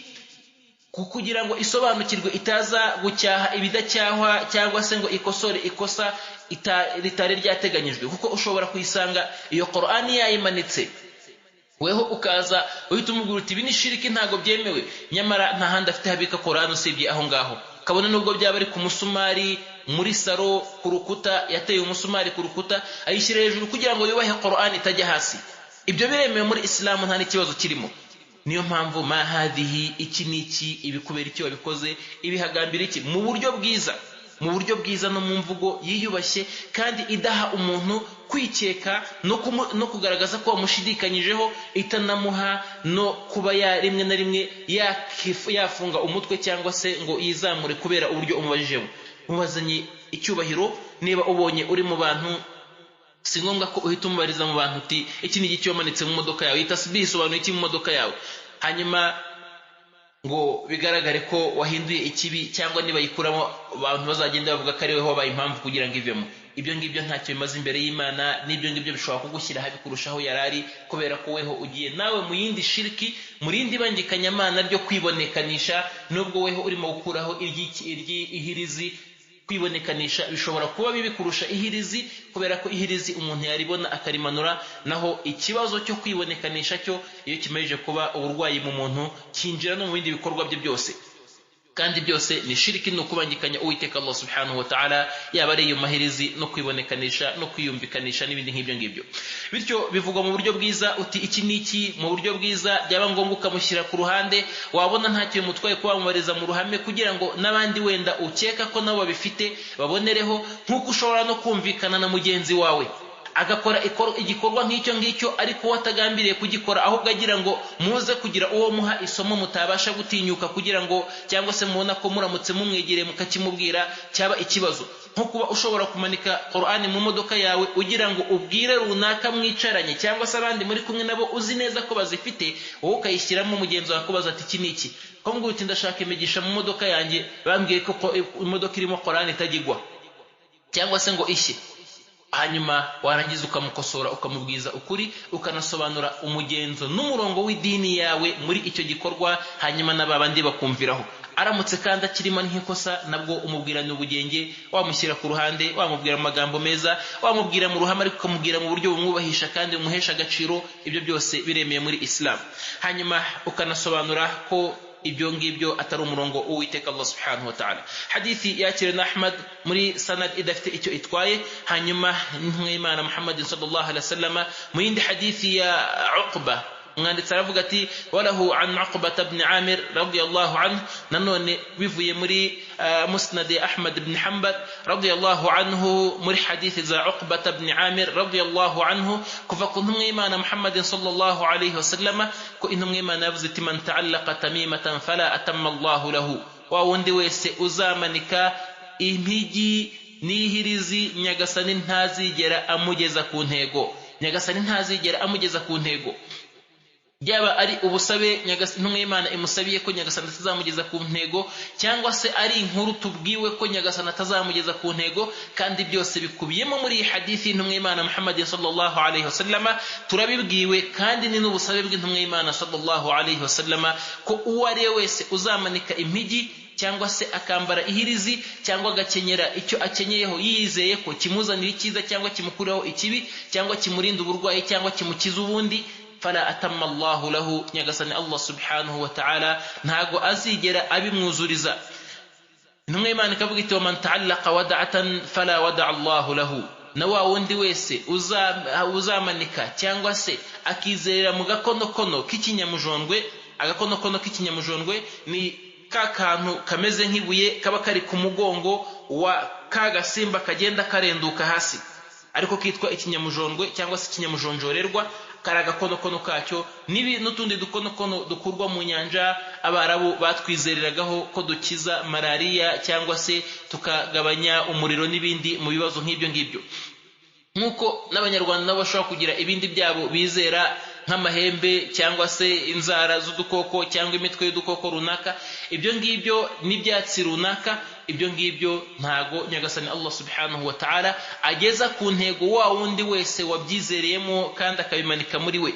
kugira ngo isobanukirwe, itaza gucyaha ibidacyahwa, cyangwa se ngo ikosore ikosa ritari ryateganyijwe, kuko ushobora kuyisanga iyo Qur'ani yayimanitse, weho ukaza uhita umubwira uti ibi ni shiriki, ntago byemewe, nyamara nta handi afite habika Qur'ani usibye aho ngaho. Kabone nubwo byaba ari ku musumari muri saro ku rukuta, yateye umusumari ku rukuta ayishyira hejuru kugira ngo yubahe Qur'ani itajya hasi, ibyo biremewe muri Islam, nta n'ikibazo kirimo. Niyo mpamvu ma hadhihi, iki niki, ibikubera icyo wabikoze, ibihagambira iki, mu buryo bwiza no mu mvugo yiyubashye, kandi idaha umuntu kwikeka no kugaragaza ko wamushidikanyijeho, itanamuha no kuba rimwe na rimwe yafunga umutwe, cyangwa se ngo yizamure kubera uburyo umubajijemo. Mubazanye icyubahiro. Niba ubonye uri mu bantu, si ngombwa ko uhita umubariza mu bantu uti iki ni igiki wamanitse mu modoka yawe, itasbihi isobanuye iki mu modoka yawe, hanyuma ngo bigaragare ko wahinduye ikibi, cyangwa niba yikuramo abantu bazagenda bavuga ko ari weho wabaye impamvu kugira ngo ivemo. Ibyo ngibyo ntacyo bimaze imbere y'Imana, n'ibyo ngibyo bishobora kugushyira habi kurushaho yarari, kubera ko weho ugiye nawe mu yindi shiriki, mu rindi bangikanyamana ryo kwibonekanisha. Nubwo weho urimo gukuraho ihirizi, kwibonekanisha bishobora kuba bibi kurusha ihirizi, kubera ko ihirizi umuntu yaribona akarimanura, naho ikibazo cyo kwibonekanisha cyo iyo kimaze kuba uburwayi mu muntu, kinjira no mu bindi bikorwa bye byose. kandi byose ni shiriki, ni ukubangikanya Uwiteka Allah subhanahu wa ta'ala, yaba ari iyo mahirizi no kwibonekanisha no kwiyumvikanisha n'ibindi nk'ibyo ngibyo. Bityo bivugwa mu buryo bwiza, uti iki niki mu buryo bwiza, byaba ngombwa ukamushyira ku ruhande, wabona ntacyo mutwaye kubamubariza mu ruhame, kugira ngo n'abandi wenda ukeka ko nabo babifite babonereho, nk'uko ushobora no kumvikana na mugenzi wawe agakora igikorwa nk'icyo ngicyo, ariko watagambiriye kugikora, ahubwo agira ngo muze kugira uwo muha isomo mutabasha gutinyuka, kugira ngo cyangwa se mubona ko muramutse mumwegereye mukakimubwira cyaba ikibazo. Nko kuba ushobora kumanika Qur'ani mu modoka yawe ugira ngo ubwire runaka mwicaranye, cyangwa se abandi muri kumwe nabo uzi neza ko bazifite, wowe ukayishyiramo mugenzi wawe akubaza ati iki niki, ko ngo uti ndashaka imigisha mu modoka yanjye, bambwiye ko imodoka irimo Qur'ani itagigwa cyangwa se ngo ishye. Hanyuma warangiza ukamukosora, ukamubwiza ukuri, ukanasobanura umugenzo n'umurongo w'idini yawe muri icyo gikorwa, hanyuma n'abandi bakumviraho. Aramutse kandi akirimo nk'ikosa, nabwo umubwirana ubugenge, wamushyira ku ruhande, wamubwira amagambo meza, wamubwira mu ruhame, ariko ukamubwira mu buryo bumwubahisha kandi bumuhesha agaciro. Ibyo byose biremeye muri Islam. Hanyuma ukanasobanura ko ibyo ngibyo atari umurongo Uwiteka Allah subhanahu wa ta'ala. Hadithi yakiriwe na Ahmad muri sanad idafite icyo itwaye. Hanyuma intumwa y'Imana Muhammad sallallahu alaihi wasallam mu yindi hadithi ya Uqba, umwanditsi aravuga ati walahu an Uqba ibn Amir radiyallahu anhu, nanone bivuye muri musnad Ahmad ibn Hanbal radiyallahu anhu, muri hadithi za Uqba ibn Amir radiyallahu anhu, kuva ku ntumwa y'Imana Muhammad sallallahu alaihi wasallam ko intumwa y'Imana yavuze iti man ta'allaqa tamimatan fala atamma Allahu lahu, wa wundi wese uzamanika impigi n'ihirizi, Nyagasani ntazigera amugeza ku ntego. Nyagasani ntazigera amugeza ku ntego. byaba ari ubusabe intumwa y'Imana imusabiye ko nyagasani atazamugeza ku ntego, cyangwa se ari inkuru tubwiwe ko nyagasani atazamugeza ku ntego, kandi byose bikubiyemo muri iyi hadithi y'intumwa y'Imana Muhammad sallallahu alaihi wasallama turabibwiwe, kandi ni n'ubusabe bw'intumwa y'Imana sallallahu alaihi wasallama ko uwo ari we wese uzamanika impigi cyangwa se akambara ihirizi cyangwa agakenyera icyo akenyeyeho yizeye ko kimuzanira icyiza cyangwa kimukuraho ikibi cyangwa kimurinda uburwayi cyangwa kimukiza ubundi, fala atamma Allahu lahu, nyagasani Allah subhanahu wa ta'ala ntago azigera abimwuzuriza. Intumwa y'Imana ikavuga iti waman ta'allaqa wada'atan fala wada'a Allahu lahu, na wa wundi wese uzamanika cyangwa se akizerera mu gakonokono k'ikinyamujondwe. Agakonokono k'ikinyamujondwe ni ka kantu kameze nk'ibuye kaba kari ku mugongo wa ka gasimba kagenda karenduka hasi, ariko kitwa ikinyamujondwe cyangwa se ikinyamujonjorerwa. Kari agakonokono kacyo n'utundi dukonokono dukurwa mu nyanja Abarabu batwizereragaho ko dukiza malariya cyangwa se tukagabanya umuriro n'ibindi mu bibazo nk'ibyo ngibyo. Nk'uko n'Abanyarwanda nabo bashobora kugira ibindi byabo bizera nk'amahembe cyangwa se inzara z'udukoko cyangwa imitwe y'udukoko runaka, ibyo ngibyo n'ibyatsi runaka, ibyo ngibyo ntago nyagasani Allah subhanahu wa ta'ala ageza ku ntego wa wundi wese wabyizereyemo kandi akabimanika muri we,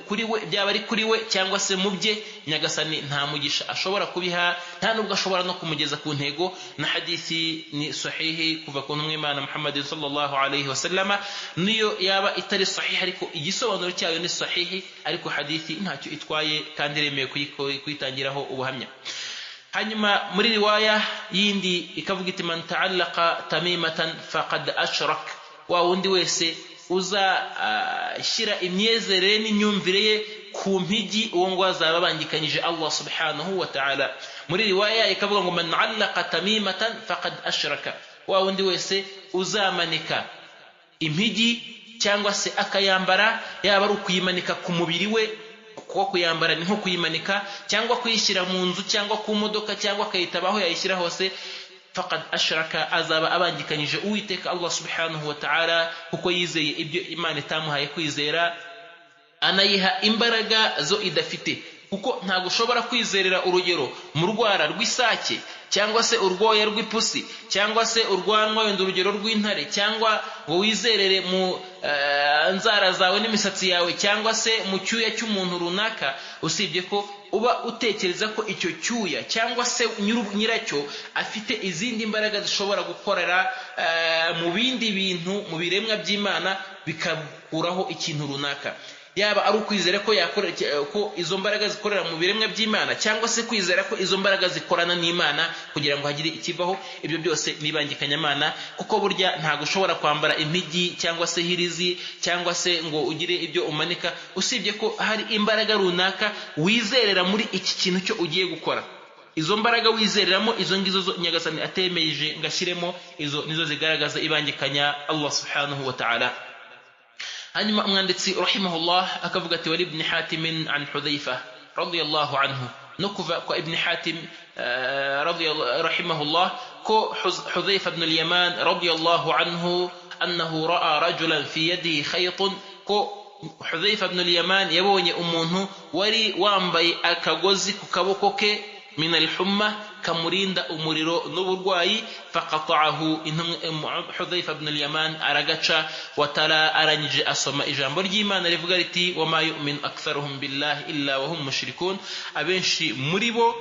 kuri we, byaba ari kuri we cyangwa se mu bye, nyagasani nta mugisha ashobora kubiha, nta nubwo ashobora no kumugeza ku ntego. Na hadithi ni sahihi kuva ku ntumwa y'Imana Muhammad sallallahu alaihi wasallama, niyo yaba itari sahihi ariko igisobanuro cyayo ni sahihi, ariko hadithi ntacyo itwaye kandi iremeye kuyitangiraho ubuhamya. Hanyuma muri riwaya yindi ikavuga iti man ta'allaqa tamimatan faqad ashrak, wa wundi wese uzashyira imyezerere n'imyumvire ye ku mpigi, uwo ngo azaba abangikanyije Allah subhanahu wa ta'ala. Muri riwaya ikavuga ngo man allaqa tamimatan faqad ashraka, wa wundi wese uzamanika impigi cyangwa se akayambara, yaba ari ukuyimanika ku mubiri we, kuko kuyambara ni nko kuyimanika, cyangwa kuyishyira mu nzu cyangwa ku modoka cyangwa akayitabaho yayishyira hose, faqad ashraka, azaba abangikanyije Uwiteka Allah subhanahu wa ta'ala, kuko yizeye ibyo Imana itamuhaye kwizera, anayiha imbaraga zo idafite. Kuko ntabwo ushobora kwizerera urugero mu rwara rw'isake cyangwa se urwoya rw'ipusi cyangwa se urwanwa wenda urugero rw'intare, cyangwa ngo wizerere mu nzara zawe n'imisatsi yawe cyangwa se mu cyuya cy'umuntu runaka, usibye ko uba utekereza ko icyo cyuya cyangwa se nyiracyo afite izindi mbaraga zishobora gukorera mu bindi bintu, mu biremwa by'Imana, bikakuraho ikintu runaka. Yaba ari ukwizera ko ko izo mbaraga zikorera mu biremwa by'Imana, cyangwa se kwizera ko izo mbaraga zikorana n'Imana kugira ngo hagire ikivaho, ibyo byose nibangikanyamana. Kuko burya ntago ushobora kwambara impigi cyangwa se hirizi cyangwa se ngo ugire ibyo umanika, usibye ko hari imbaraga runaka wizerera muri iki kintu cyo ugiye gukora. Izo mbaraga wizereramo, izo ngizo zo nyagasani atemeje ngashyiremo, izo nizo zigaragaza ibangikanya Allah subhanahu wa ta'ala. hanyuma umwanditsi rahimahullah akavuga ati wali ibn Hatim an Hudhayfa radiyallahu anhu, no kuva kwa ibn Hatim rahimahullah ko Hudhayfa ibn al-Yaman radiyallahu anhu annahu ra'a rajulan fi yadihi khaytun, ko Hudhayfa ibn al-Yaman yabonye umuntu wari wambaye akagozi ku kaboko ke min al-humma, kamurinda umuriro n'uburwayi. Faqata'ahu, Hudhayfa ibn al-Yaman aragaca, watala arangije asoma ijambo ry'Imana rivuga riti wama yu'min aktharuhum billahi illa wa hum mushrikun, abenshi muri bo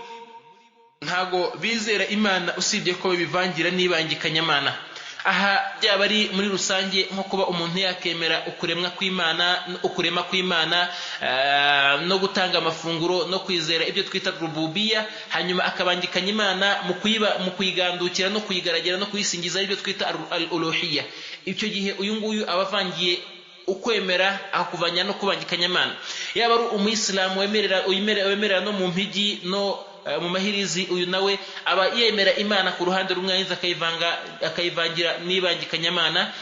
ntago bizera Imana usibye ko bivangira n'ibangikanyamana. Aha byaba ari muri rusange nko kuba umuntu yakemera ukurema kw'Imana no gutanga amafunguro no kwizera ibyo twita rububiyya, hanyuma akabangikanya Imana mu kuyigandukira no kuyigaragira no kuyisingiza ibyo twita al-uluhiyya. Icyo gihe uyu nguyu abavangiye ukwemera akuvanya no kubangikanya Imana. Yaba ari umuyisilamu wemerera no mu mpigi no mu mahirizi, uyu nawe aba yemera Imana ku ruhande rumwe, akayivangira n'ibangikanyamana.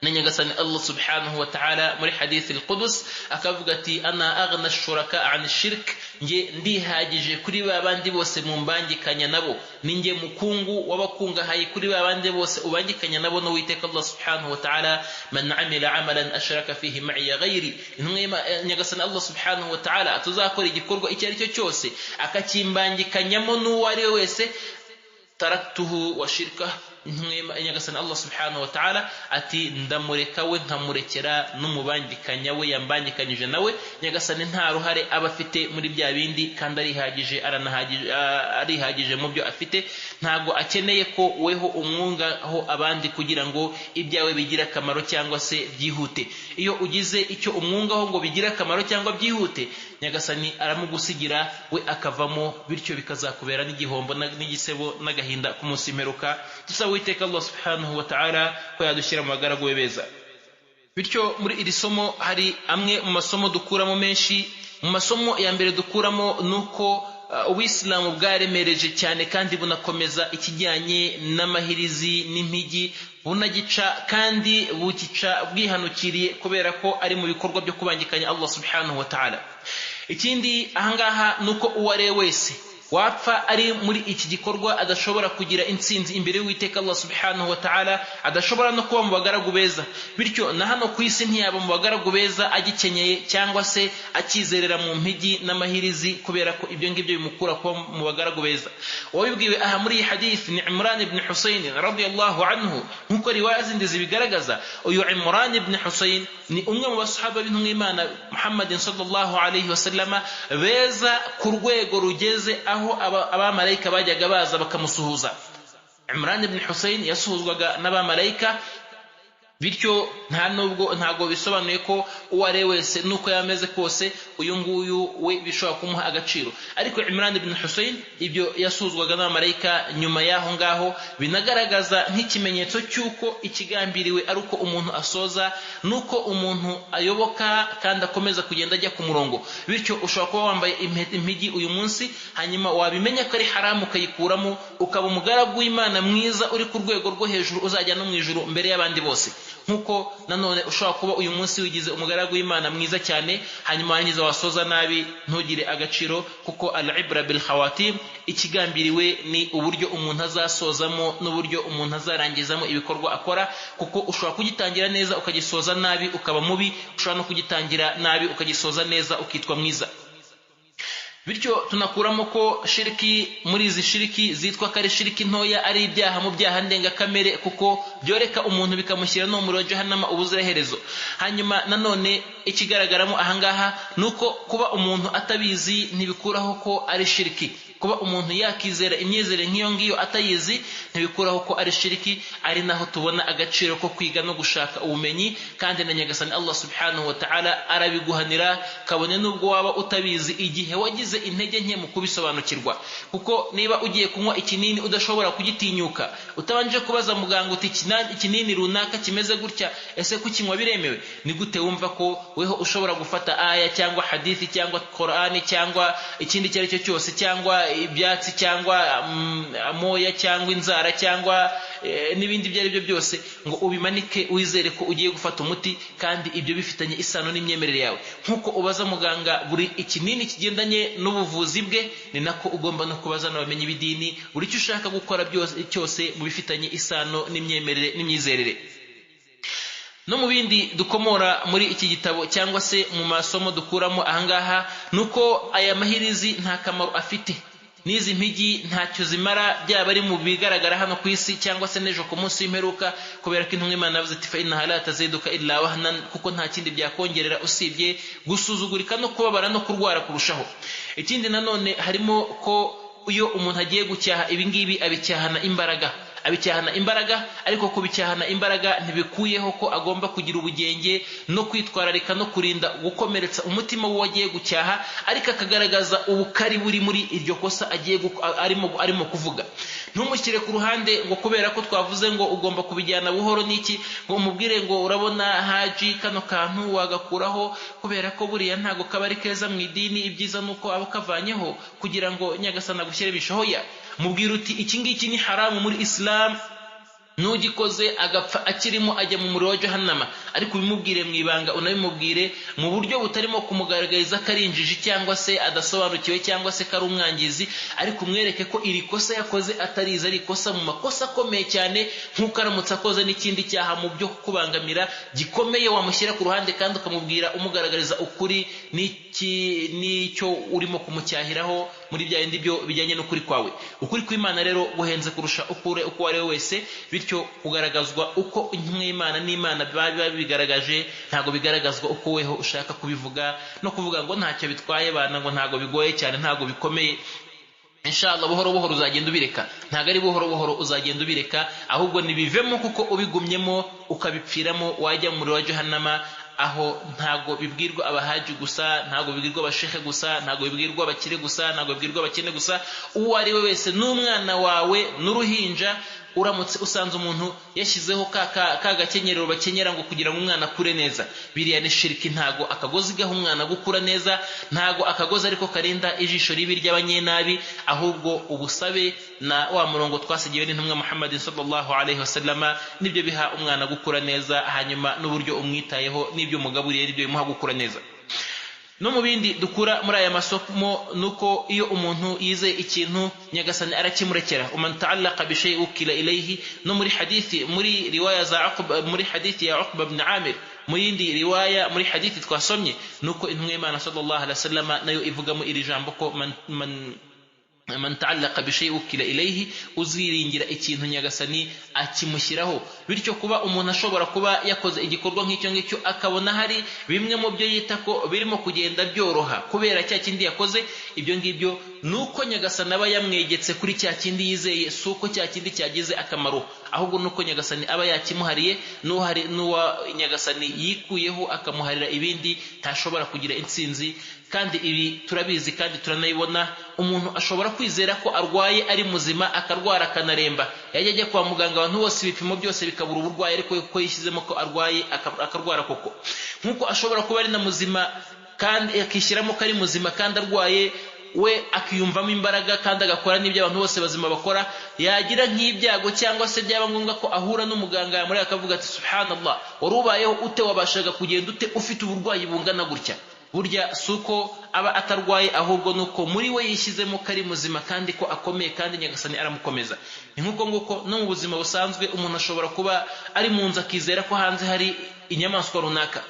na nyagasani Allah subhanahu wa ta'ala muri hadith al-Qudus akavuga ati ana aghna ash-shuraka 'an ash-shirk, nge ndihagije kuri babandi bose mumbangikanya nabo, ninge mukungu wabakungahaye kuri babandi bose ubangikanya nabo no witeka Allah subhanahu wa ta'ala. Man 'amila 'amalan ashraka fihi ma'i ghairi, intumwa nyagasani Allah subhanahu wa ta'ala atuzakora igikorwa icyo ari cyo cyose akakimbangikanyamo n'uwo ari we wese, taraktuhu wa shirka, nyagasani Allah subhanahu wa ta'ala ati ndamureka we nkamurekera n'umubangikanya we yambangikanyije nawe. Nyagasani nta ruhare aba afite muri bya bindi kandi arihagije mu byo afite, ntago akeneye ko weho umwungaho abandi kugira ngo ibyawe bigire akamaro cyangwa se byihute. Iyo ugize icyo umwungaho ngo bigire akamaro cyangwa byihute, nyagasani aramugusigira we akavamo, bityo bikazakubera n'igihombo n'igisebo n'agahinda ku munsi imperuka. Witeka Allah subhanahu wa ta'ala ko yadushyira mu bagaragu be beza. Bityo muri iri somo hari amwe mu masomo dukuramo menshi. Mu masomo ya mbere dukuramo nuko Ubuislamu bwaremereje cyane kandi bunakomeza ikijyanye n'amahirizi n'impigi, bunagica kandi bukica bwihanukiriye kubera ko ari mu bikorwa byo kubangikanya Allah subhanahu wa ta'ala. Ikindi ahangaha nuko uware wese wapfa ari muri iki gikorwa adashobora kugira intsinzi imbere y'Uwiteka Allah subhanahu wa ta'ala, adashobora no kuba mu bagaragu beza. Bityo na hano ku isi ntiyaba mu bagaragu beza agikenyeye cyangwa se akizerera mu mpigi n'amahirizi, kubera ko ibyo ngibyo bimukura kuba mu bagaragu beza. Wabibwiwe aha muri iyi hadith ni Imran ibn Husayn radiyallahu anhu, nkuko riwaya zindi zibigaragaza. Uyu Imran ibn Husayn ni umwe mu basahaba b'intumwa Imana Muhammadin sallallahu alayhi wa sallama beza ku rwego rugeze aho abamarayika bajyaga baza bakamusuhuza. Imran ibn Husayn yasuhuzwaga n'abamarayika, bityo ntago bisobanuye ko uwo ari wese nuko yameze kose uyu nguyu we bishobora kumuha agaciro. Ariko Imran ibn Husayn ibyo yasuzwaga n'abamarayika nyuma y'aho ngaho, binagaragaza nk'ikimenyetso cy'uko ikigambiriwe ari uko umuntu asoza, nuko umuntu ayoboka kandi akomeza kugenda ajya ku murongo. Bityo ushobora kuba wambaye impigi uyu munsi, hanyuma wabimenya ko ari haramu ukayikuramo, ukaba umugaragu w'Imana mwiza uri ku rwego rwo hejuru, uzajya no mu ijuru mbere y'abandi bose. Nkuko nanone ushobora kuba uyu munsi wigize umugaragu w'Imana mwiza cyane, hanyuma warangiza wasoza nabi ntugire agaciro, kuko al-ibra bil khawatim, ikigambiriwe ni uburyo umuntu azasozamo n'uburyo umuntu azarangizamo ibikorwa akora. Kuko ushobora kugitangira neza ukagisoza nabi ukaba mubi, ushobora no kugitangira nabi ukagisoza neza ukitwa mwiza. Bityo tunakuramo ko shiriki muri izi shiriki zitwa ko ari shiriki ntoya ari ibyaha mu byaha ndengakamere, kuko byoreka umuntu bikamushyira no mu jahannama ubuziraherezo. Hanyuma nanone ikigaragaramo ahangaha nuko kuba umuntu atabizi ntibikuraho ko ari shiriki. Kuba umuntu yakizera imyizere nk'iyo ngiyo atayizi ntibikuraho ko ari shiriki. Ari naho tubona agaciro ko kwiga no gushaka ubumenyi, kandi na nyagasani Allah subhanahu wa ta'ala arabiguhanira, kabone nubwo waba utabizi igihe wagize intege nke mu kubisobanukirwa. Kuko niba ugiye kunywa ikinini udashobora kugitinyuka, utabanje kubaza muganga uti ikinini runaka kimeze gutya, ese kukinywa biremewe, ni gute wumva ko weho ushobora gufata aya cyangwa hadithi cyangwa Qur'ani cyangwa ikindi cyari cyo cyose, cyangwa ibyatsi cyangwa amoya cyangwa inzara cyangwa n'ibindi ibyo ari byo byose, ngo ubimanike wizere ko ugiye gufata umuti, kandi ibyo bifitanye isano n'imyemerere yawe. Nkuko ubaza muganga buri ikinini kigendanye n'ubuvuzi bwe, ni nako ugomba no kubaza n'abamenyi b'idini buri icyo ushaka gukora cyose mu bifitanye isano n'imyemerere n'imyizerere. No mu bindi dukomora muri iki gitabo cyangwa se mu masomo dukuramo ahangaha, nuko aya mahirizi nta kamaro afite, n'izi mpigi ntacyo zimara, byaba ari mu bigaragara hano ku isi cyangwa se n'ejo ku munsi w'imperuka, kubera ko intumwa Imana yavuze iti fa innaha la taziduka illa wahnan, kuko nta kindi byakongerera usibye gusuzugurika no kubabara no kurwara kurushaho. Ikindi nanone harimo ko iyo umuntu agiye gucyaha ibi ngibi abicyahana imbaraga, ariko kubicyahana imbaraga ntibikuyeho ko agomba kugira ubugenge no kwitwararika no kurinda gukomeretsa umutima w'uwo agiye gucyaha, ariko akagaragaza ubukari buri muri iryo kosa arimo kuvuga. Ntumushyire ku ruhande ngo kubera ko twavuze ngo ugomba kubijyana buhoro n'iki, ngo umubwire ngo urabona haji kano kantu wagakuraho, kubera ko buriya ntago kaba ari keza mu idini, ibyiza nuko aba kavanyeho kugira ngo nyagasana gushyire bishohoya. Mubwira uti iki ngiki ni haramu muri Islam, n'ugikoze agapfa akirimo ajya mu muriro wa jahannama, ariko ubimubwire mu ibanga, unabimubwire mu buryo butarimo kumugaragariza ko ari injiji cyangwa se adasobanukiwe cyangwa se ko ari umwangizi, ariko umwereke ko iri kosa yakoze atariza, ari ikosa mu makosa akomeye cyane, nk'uko aramutse akoze n'ikindi cyaha mu byo kukubangamira gikomeye, wamushyira ku ruhande kandi ukamubwira umugaragariza ukuri n'icyo urimo kumucyahiraho muri bya bindi byo bijyanye n'ukuri kwawe. Ukuri kw'Imana rero guhenze kurusha ukure uko ari we wese, bityo kugaragazwa uko intumwa y'Imana n'Imana bigaragaje ntago bigaragazwa uko weho ushaka kubivuga, no kuvuga ngo ntacyo bitwaye bana, ngo ntago bigoye cyane, ntago bikomeye. Inshallah buhoro buhoro uzagenda ubireka, ntago ari buhoro buhoro uzagenda ubireka, ahubwo nibivemo kuko ubigumyemo ukabipfiramo, wajya mu muriro wa jahannama. Aho ntago bibwirwa abahaji gusa, ntago bibwirwa abashehe gusa, ntago bibwirwa abakire gusa, ntago bibwirwa abakene gusa, uwo ari we wese, n'umwana wawe n'uruhinja. Uramutse usanze umuntu yashyizeho ka gakenyerero bakenyera ngo kugira ngo umwana akure neza, biriya ni shiriki. Ntago akagozi gaha umwana gukura neza, ntago akagozi ariko karinda ijisho ribi ry'abanyenabi, ahubwo ubusabe na wa murongo twasigiwe n'intumwa Muhammad sallallahu alaihi wasallama nibyo biha umwana gukura neza, hanyuma n'uburyo umwitayeho n'ibyo umugaburiye nibyo bimuha gukura neza. No mu bindi dukura muri aya masomo nuko iyo umuntu yize ikintu Nyagasani arakimurekera, uman ta'allaqa bi shay'in ukila ilayhi. No muri hadithi, muri riwaya za Uqba, muri hadithi ya Uqba ibn Amir, mu yindi riwaya muri hadithi twasomye, nuko intumwa y'Imana sallallahu alaihi wasallam nayo ivugamo iri jambo ko man ta'allaqa bi shay'in ukila ilayhi, uziringira ikintu Nyagasani akimushyiraho. Bityo kuba umuntu ashobora kuba yakoze igikorwa nk'icyo ngicyo akabona hari bimwe mu byo yita ko birimo kugenda byoroha kubera cya kindi yakoze, ibyo ngibyo nuko Nyagasani aba yamwegetse kuri cya kindi yizeye, suko cya kindi cyagize akamaro, ahubwo nuko Nyagasani aba yakimuhariye, n'uwa Nyagasani yikuyeho akamuharira ibindi ntashobora kugira intsinzi. Kandi ibi turabizi kandi turanayibona, umuntu ashobora kwizera ko arwaye ari muzima, akarwara akanaremba, yajya ajya kwa muganga, abantu bose ibipimo byose bikabura uburwayi, ariko ko yishyizemo ko arwaye akarwara koko. Nk'uko ashobora kuba ari na muzima kandi akishyiramo ko ari muzima kandi arwaye, we akiyumvamo imbaraga kandi agakora n'ibyo abantu bose bazima bakora, yagira nk'ibyago cyangwa se byaba ngombwa ko ahura n'umuganga yamureba akavuga ati subhanallah, wari ubayeho ute, wabashaga kugenda ute ufite uburwayi bungana gutya? Burya suko aba atarwaye, ahubwo nuko muri we yishyizemo ko ari muzima kandi ko akomeye, kandi Nyagasani aramukomeza. Ni nk'uko nguko no mu buzima busanzwe umuntu ashobora kuba ari mu nzu akizera ko hanze hari inyamaswa runaka,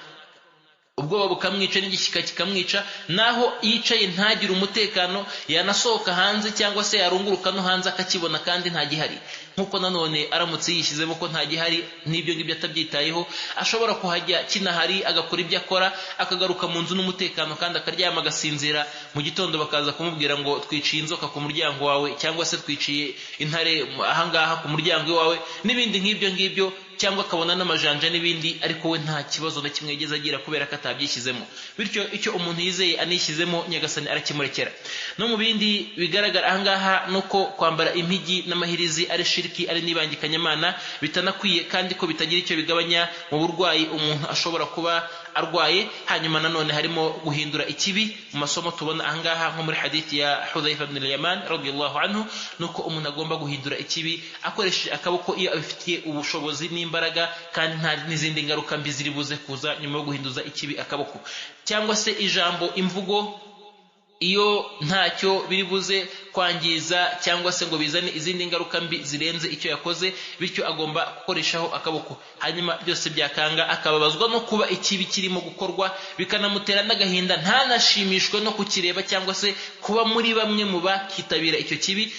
ubwoba bukamwica n'igishyika kikamwica, naho yicaye ntagire umutekano, yanasohoka hanze cyangwa se yarunguruka no hanze akakibona kandi ntagihari. Nk'uko nanone aramutse yishyizemo ko ntagihari, n'ibyo ngibyo atabyitayeho, ashobora kuhajya kinahari agakora ibyo akora, akagaruka mu nzu n'umutekano kandi akaryama agasinzira. Mu gitondo bakaza kumubwira ngo twiciye inzoka ku muryango wawe, cyangwa se twiciye intare ahangaha ku muryango wawe, n'ibindi nk'ibyo ngibyo, cyangwa akabona n'amajanja n'ibindi, ariko we nta kibazo na kimwe yigeze agira kubera ko atabyishyizemo. Bityo icyo umuntu yizeye anishyizemo Nyagasani arakimurekera. No mu bindi bigaragara ahangaha nuko kwambara impigi n'amahirizi ari shiriki, ari n'ibangikanyamana, bitanakwiye kandi ko bitagira icyo bigabanya mu burwayi umuntu ashobora kuba arwaye. Hanyuma nanone harimo guhindura ikibi. Mu masomo tubona ahangaha nko muri hadithi ya Hudhayfa ibn al-Yaman radiyallahu anhu, nuko umuntu agomba guhindura ikibi akoresheje akaboko iyo abifitiye ubushobozi n'imbaraga, kandi nta n'izindi ngaruka mbi ziri buze kuza nyuma yo guhinduza ikibi akaboko. Cyangwa se ijambo, imvugo, iyo ntacyo biri buze kwangiza cyangwa se ngo bizane izindi ngaruka mbi zirenze icyo yakoze, bityo agomba gukoreshaho akaboko. Hanyuma byose byakanga akababazwa no kuba ikibi kirimo gukorwa, bikanamutera n'agahinda, ntanashimishwe no kukireba cyangwa se kuba muri bamwe mu bakitabira icyo kibi.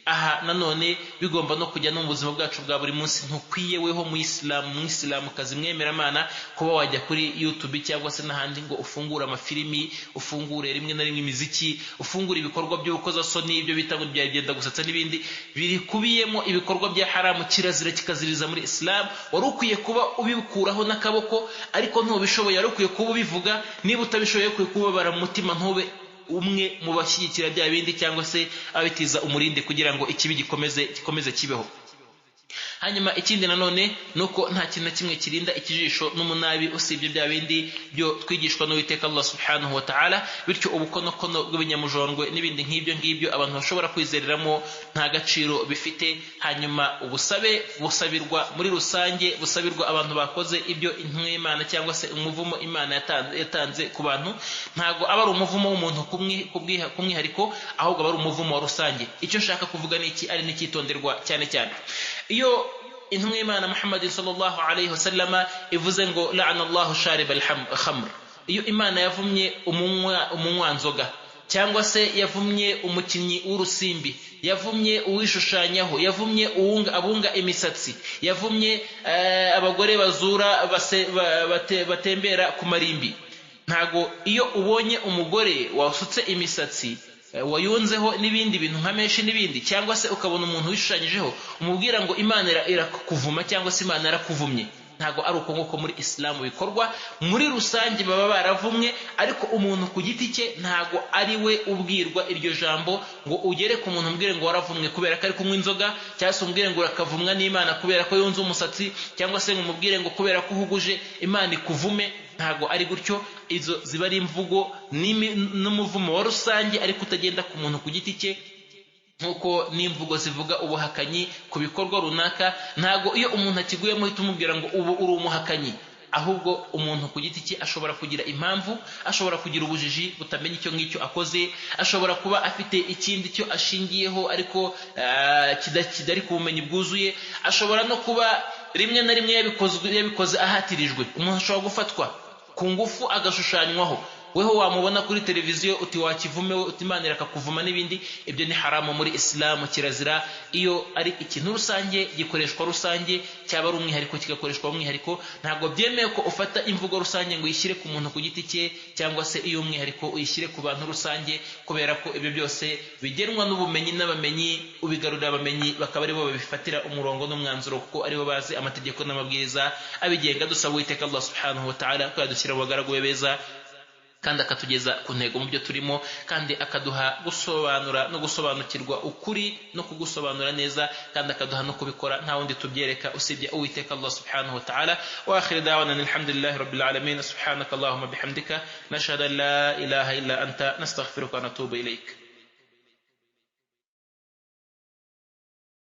Aha nanone bigomba no kujya no mu buzima bwacu bwa buri munsi. Ntukwiye weho mu Isilamu kazi mwemeramana kuba wajya kuri YouTube cyangwa se n'ahandi ngo ufungure amafilimi, ufungure rimwe na rimwe imiziki, ufungure ibikorwa by'ubukozasoni, ibyo bita ngo byagenda gusetsa n'ibindi birikubiyemo ibikorwa bya haramu, kirazira kikaziriza muri Islam. Wari ukwiye kuba ubikuraho n'akaboko, ariko ntubishoboye. Wari ukwiye kuba ubivuga, niba utabishoboye ukwiye kubabara mu mutima, ntube umwe mu bashyigikira bya bindi cyangwa se abitiza umurindi kugira ngo ikibi gikomeze kibeho. hanyuma ikindi nanone nuko nta kintu kimwe kirinda ikijisho n'umunabi usibye bya bindi byo twigishwa n'Uwiteka Allah subhanahu wa ta'ala. Bityo ubukonokono bw'ibinyamujondwe n'ibindi nk'ibyo ngibyo abantu bashobora kwizereramo nta gaciro bifite. Hanyuma ubusabe busabirwa muri rusange, busabirwa abantu bakoze ibyo intumwa y'Imana cyangwa se umuvumo Imana yatanze ku bantu, ntago aba ari umuvumo w'umuntu kumwihariko, ahubwo aba ari umuvumo wa rusange. Icyo nshaka kuvuga ni iki, ari n'icyitonderwa cyane cyane. Iyo intumwa y'Imana Muhammad sallallahu alayhi wasallama ivuze ngo la'ana Allahu sharib al-khamr, iyo Imana yavumye umunywanzoga, cyangwa se yavumye umukinnyi w'urusimbi, yavumye uwishushanyaho, yavumye abunga imisatsi, yavumye abagore bazura batembera ku marimbi. Ntago iyo ubonye umugore wasutse imisatsi wayunzeho n'ibindi bintu nka menshi n'ibindi, cyangwa se ukabona umuntu wishushanyijeho, umubwira ngo Imana irakuvuma cyangwa se Imana yarakuvumye. Ntago ari uko nguko muri Islamu bikorwa. Muri rusange baba baravumwe, ariko umuntu ku giti cye ntago ari we ubwirwa iryo jambo ngo ugere ku muntu umbwire ngo waravumwe kubera ko ari kunywa inzoga, cyangwa se umbwire ngo urakavumwa n'Imana kubera ko yunze umusatsi, cyangwa se ngo umubwire ngo kubera ko uhuguje Imana ikuvume. Ntago ari gutyo. Izo ziba ari imvugo n'umuvumo wa rusange, ariko utagenda ku muntu ku giti cye, nkuko n'imvugo zivuga ubuhakanyi ku bikorwa runaka. Ntago iyo umuntu akiguyemo uhita umubwira ngo ubu uri umuhakanyi, ahubwo umuntu ku giti cye ashobora kugira impamvu, ashobora kugira ubujiji butamenya icyo ngicyo akoze, ashobora kuba afite ikindi cyo ashingiyeho ariko kidari ku bumenyi bwuzuye, ashobora no kuba rimwe na rimwe yabikoze ahatirijwe. Umuntu ashobora gufatwa ku ngufu agashushanwaho, weho wamubona kuri televiziyo uti wakivumewe, uti Imana irakakuvuma n'ibindi. Ibyo ni haramu muri Islamu, kirazira. Iyo ari ikintu rusange gikoreshwa rusange, cyaba ari umwihariko kigakoreshwa umwihariko, ntabwo byemewe ko ufata imvugo rusange ngo uyishyire ku muntu ku giti cye, cyangwa se iyo umwihariko uyishyire ku bantu rusange, kubera ko ibyo byose bigenwa n'ubumenyi n'abamenyi, ubigarurira abamenyi bakaba aribo babifatira umurongo n'umwanzuro, kuko aribo bazi amategeko n'amabwiriza abigenga. Dusaba Uwiteka Allah subhanahu wa ta'ala ko yadushyira mu bagaragu be beza, kandi akatugeza ku ntego mu byo turimo, kandi akaduha gusobanura no gusobanukirwa ukuri no kugusobanura neza, kandi akaduha no kubikora nta wundi tubyereka usibye Uwiteka Allah subhanahu wa ta'ala. Wa akhir da'wana alhamdulillahi rabbil alamin. Subhanaka Allahumma bihamdika nashhadu an la ilaha illa anta nastaghfiruka wa natubu ilayk.